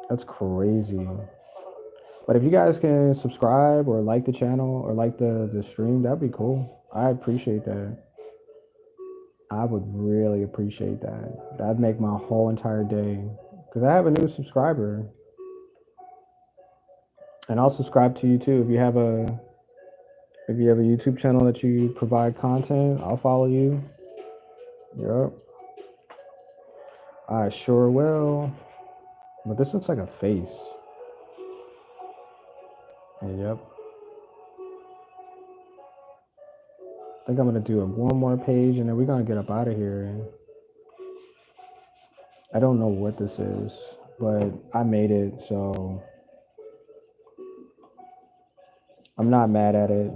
That's crazy. But if you guys can subscribe or like the channel or like the stream, that'd be cool. I appreciate that. I would really appreciate that. That'd make my whole entire day. Because I have a new subscriber. And I'll subscribe to you too. If you have a YouTube channel that you provide content, I'll follow you. Yep. I sure will. But this looks like a face. Yep. I think I'm gonna do one more page and then we're gonna get up out of here. I don't know what this is, but I made it, so I'm not mad at it.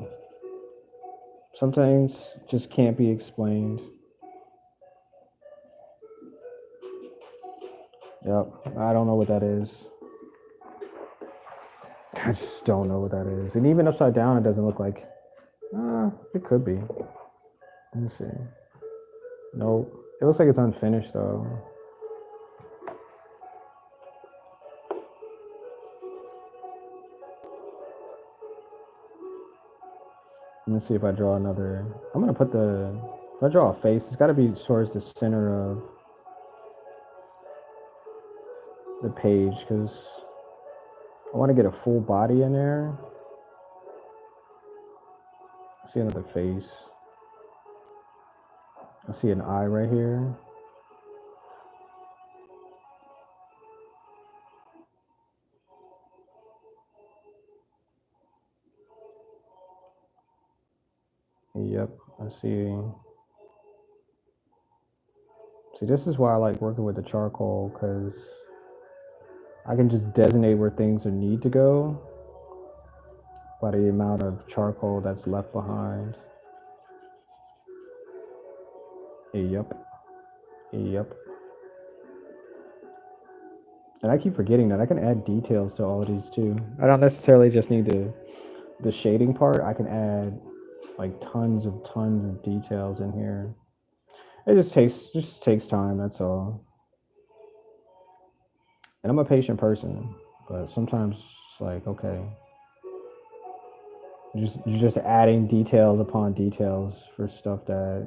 Some things just can't be explained. Yep, I don't know what that is. I just don't know what that is. And even upside down, it doesn't look like. It could be. Let me see. Nope. It looks like it's unfinished though. Let me see if I draw another. I'm gonna put the. If I draw a face, it's got to be towards the center of the page because I want to get a full body in there. See another face. I see an eye right here. Yep, I see. See, this is why I like working with the charcoal, because I can just designate where things need to go by the amount of charcoal that's left behind. Yep, yep. And I keep forgetting that I can add details to all of these too. I don't necessarily just need the shading part. I can add like tons of details in here. It just takes time, that's all. And I'm a patient person, but sometimes it's like, okay, you're just adding details upon details for stuff that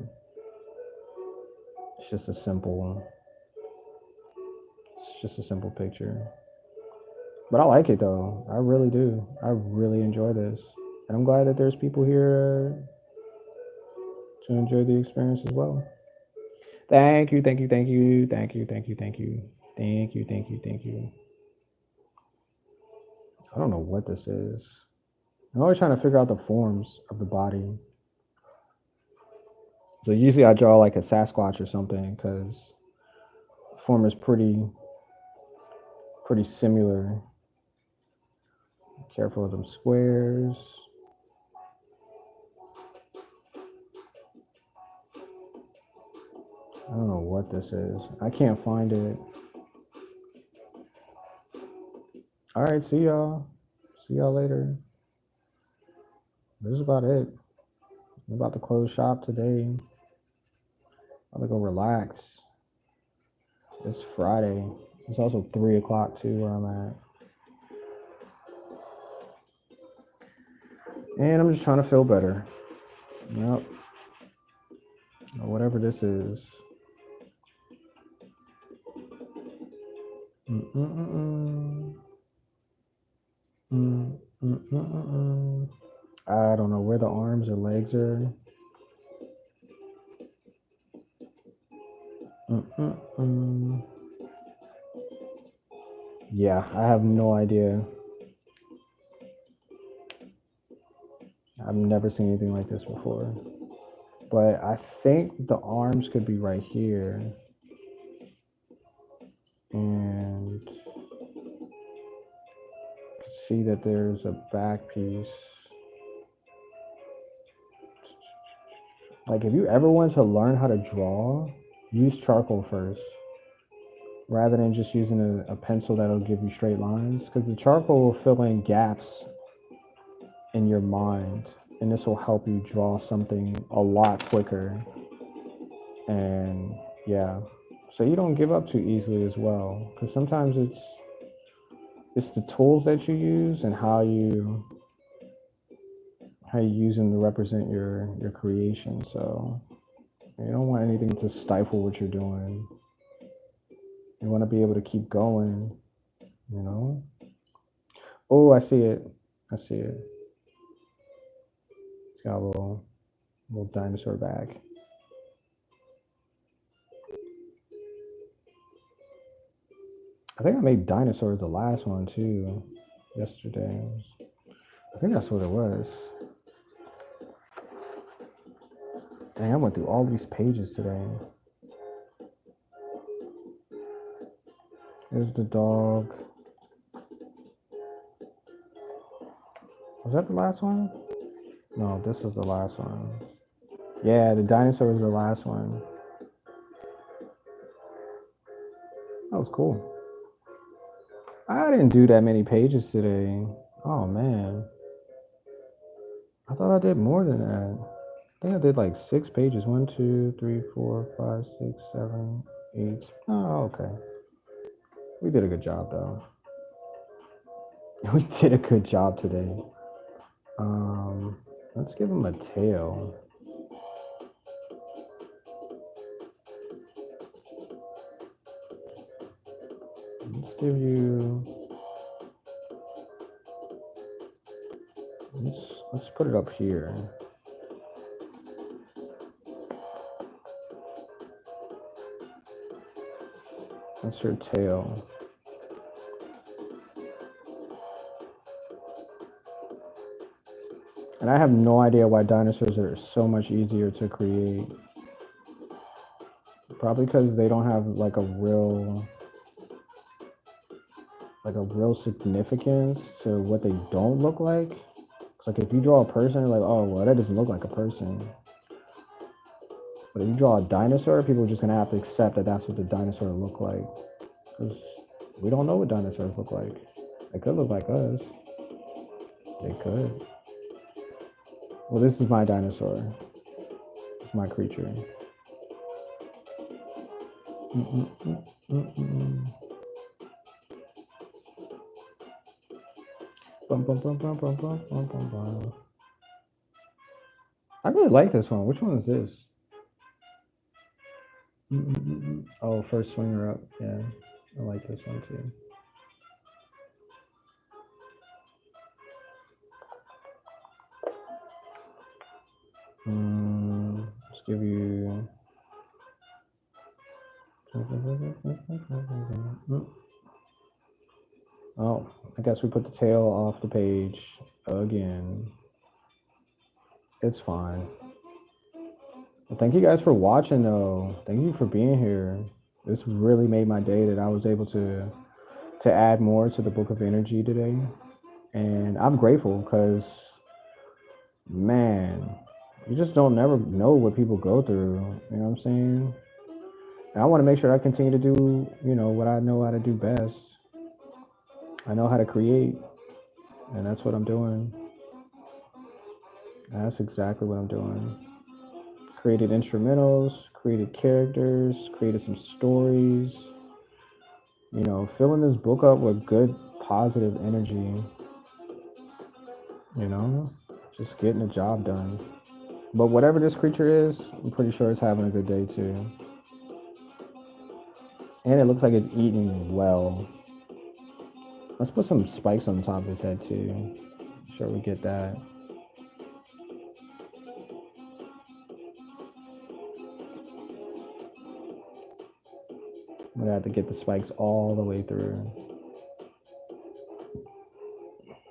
it's just a simple it's just a simple picture. But I like it though. I really do. I really enjoy this. And I'm glad that there's people here to enjoy the experience as well. Thank you, thank you, thank you, thank you, thank you, thank you, thank you, thank you, thank you. I don't know what this is. I'm always trying to figure out the forms of the body. So usually I draw like a Sasquatch or something because the form is pretty similar. Careful of them squares. I don't know what this is. I can't find it. All right, see y'all. See y'all later. This is about it. I'm about to close shop today. I'm gonna go relax. It's Friday. It's also 3 o'clock too where I'm at. And I'm just trying to feel better. Yep. Whatever this is. Mm-mm-mm. Mm-mm-mm-mm. I don't know where the arms or legs are. Mm-mm-mm. Yeah, I have no idea. I've never seen anything like this before. But I think the arms could be right here. And see that there's a back piece. Like if you ever want to learn how to draw, use charcoal first rather than just using a pencil that'll give you straight lines, because the charcoal will fill in gaps in your mind, and this will help you draw something a lot quicker. And yeah, so you don't give up too easily as well, because sometimes it's the tools that you use and how you use them to represent your creation. So you don't want anything to stifle what you're doing. You want to be able to keep going, you know? Oh, I see it. I see it. It's got a little dinosaur back. I think I made dinosaurs the last one too, yesterday. I think that's what it was. Dang, I went through all these pages today. There's the dog. Was that the last one? No, this was the last one. Yeah, the dinosaur was the last one. That was cool. I didn't do that many pages today. Oh man. I thought I did more than that. I think I did like 6 pages. 1, 2, 3, 4, 5, 6, 7, 8. Oh, okay. We did a good job though. We did a good job today. Let's give him a tail. Let's give you. Let's put it up here. That's her tail. And I have no idea why dinosaurs are so much easier to create. Probably because they don't have like a real significance to what they don't look like. It's like if you draw a person, you're like, oh well, that doesn't look like a person. But if you draw a dinosaur, people are just gonna have to accept that that's what the dinosaur look like. Because we don't know what dinosaurs look like. They could look like us. They could. Well, this is my dinosaur. It's my creature. Bum, bum, bum, bum, bum, bum, bum, bum, bum. I really like this one. Which one is this? Oh, first swinger up. Yeah, I like this one too. Let's give you. Oh, I guess we put the tail off the page again. It's fine. Well, thank you guys for watching, though. Thank you for being here. This really made my day that I was able to add more to the Book of Energy today, and I'm grateful because, man, you just don't never know what people go through. You know what I'm saying? And I want to make sure I continue to do, what I know how to do best. I know how to create, and that's what I'm doing. And that's exactly what I'm doing. Created instrumentals, created characters, created some stories. Filling this book up with good, positive energy. Just getting the job done. But whatever this creature is, I'm pretty sure it's having a good day too. And it looks like it's eating well. Let's put some spikes on the top of his head too. Make sure we get that. I'm gonna have to get the spikes all the way through.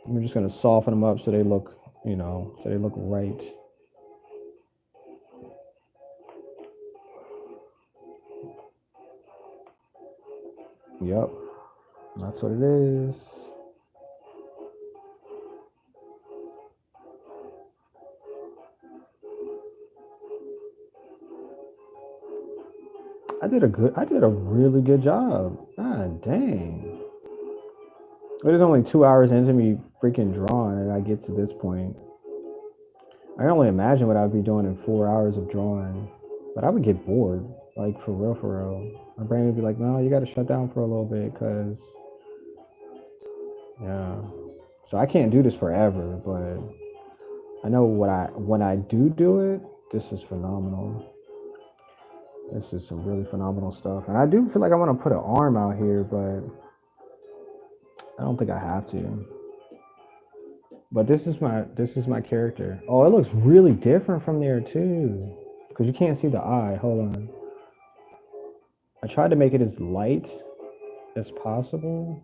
We're just gonna soften them up so they look, right. Yep, that's what it is. I did a really good job. God dang. It was only 2 hours into me freaking drawing and I get to this point. I can only imagine what I'd be doing in 4 hours of drawing. But I would get bored, like for real, for real. My brain would be like, no, you gotta shut down for a little bit, cause yeah. So I can't do this forever, but I know when I do it, this is phenomenal. This is some really phenomenal stuff. And I do feel like I want to put an arm out here, but I don't think I have to. But this is my character. Oh, it looks really different from there too. Because you can't see the eye. Hold on. I tried to make it as light as possible.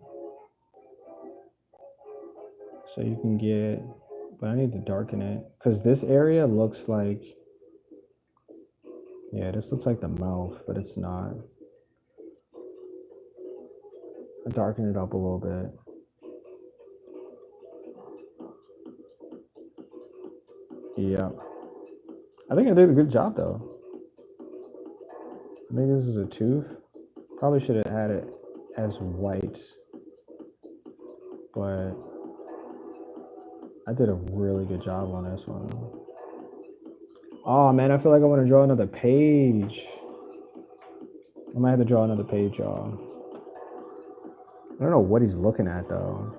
So you can get, but I need to darken it. Because this area looks like, yeah, this looks like the mouth, but it's not. I darken it up a little bit. Yeah. I think I did a good job though. I think this is a tooth. Probably should have had it as white, but I did a really good job on this one. Oh man, I feel like I want to draw another page. I might have to draw another page, y'all. I don't know what he's looking at though.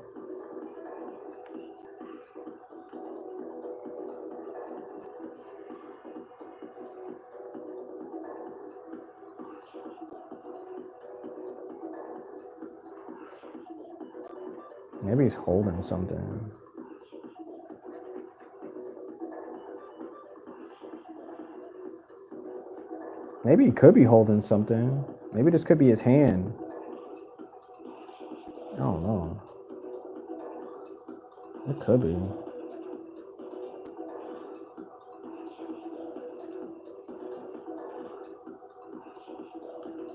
Maybe he's holding something. Maybe he could be holding something. Maybe this could be his hand. could be.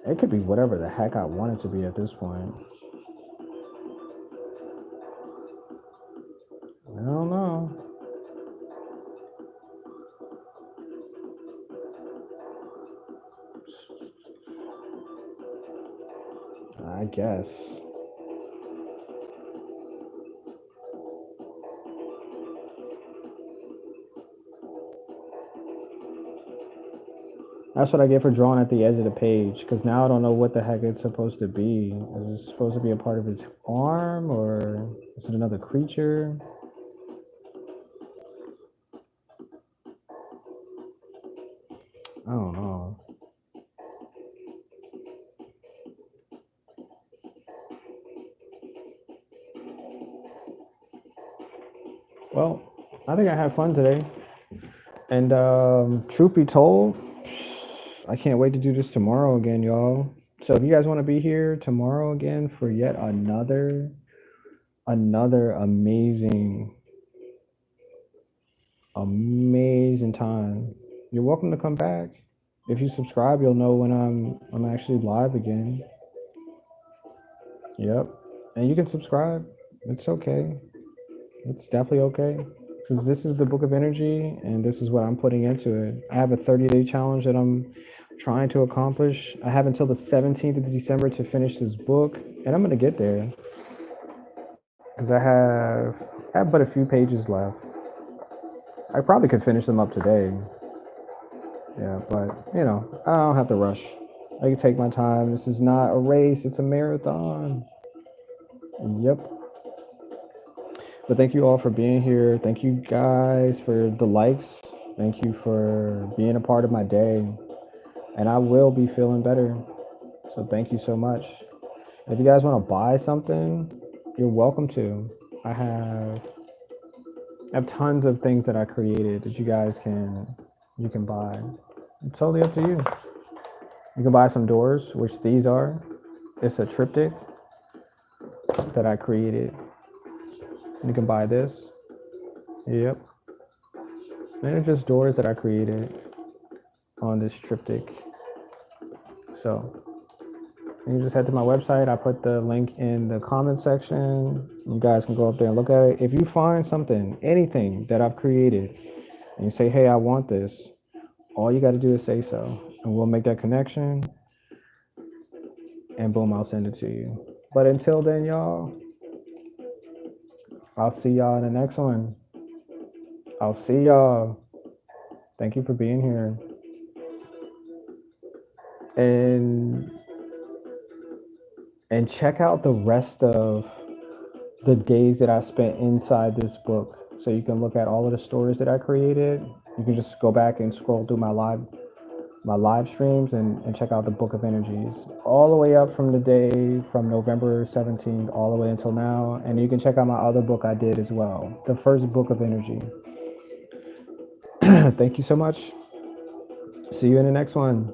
It could be whatever the heck I want it to be at this point. I don't know. I guess. That's what I get for drawing at the edge of the page, because now I don't know what the heck it's supposed to be. Is it supposed to be a part of his arm, or is it another creature? I don't know. Well, I think I had fun today. And truth be told, I can't wait to do this tomorrow again, y'all. So if you guys want to be here tomorrow again for yet another amazing time, you're welcome to come back. If you subscribe, you'll know when I'm actually live again. Yep. And you can subscribe. It's okay. It's definitely okay. Because this is the Book of Energy, and this is what I'm putting into it. I have a 30-day challenge that I'm trying to accomplish. I have until the 17th of December to finish this book, and I'm going to get there. Because I have but a few pages left. I probably could finish them up today. Yeah, but, you know, I don't have to rush. I can take my time. This is not a race, it's a marathon. Yep. But thank you all for being here. Thank you guys for the likes. Thank you for being a part of my day. And I will be feeling better. So thank you so much. If you guys want to buy something, you're welcome to. I have tons of things that I created that you guys can buy. It's totally up to you. You can buy some doors, which these are. It's a triptych that I created. You can buy this. Yep. And they're just doors that I created on this triptych. So you just head to my website. I put the link in the comment section. You guys can go up there and look at it. If you find something, anything that I've created, and you say, hey, I want this, all you got to do is say so. And we'll make that connection. And boom, I'll send it to you. But until then, y'all, I'll see y'all in the next one. I'll see y'all. Thank you for being here. And check out the rest of the days that I spent inside this book. So you can look at all of the stories that I created. You can just go back and scroll through my live streams and check out the Book of Energies all the way up from the day from November 17th all the way until now. And you can check out my other book I did as well, the first Book of Energy. Thank you so much. See you in the next one.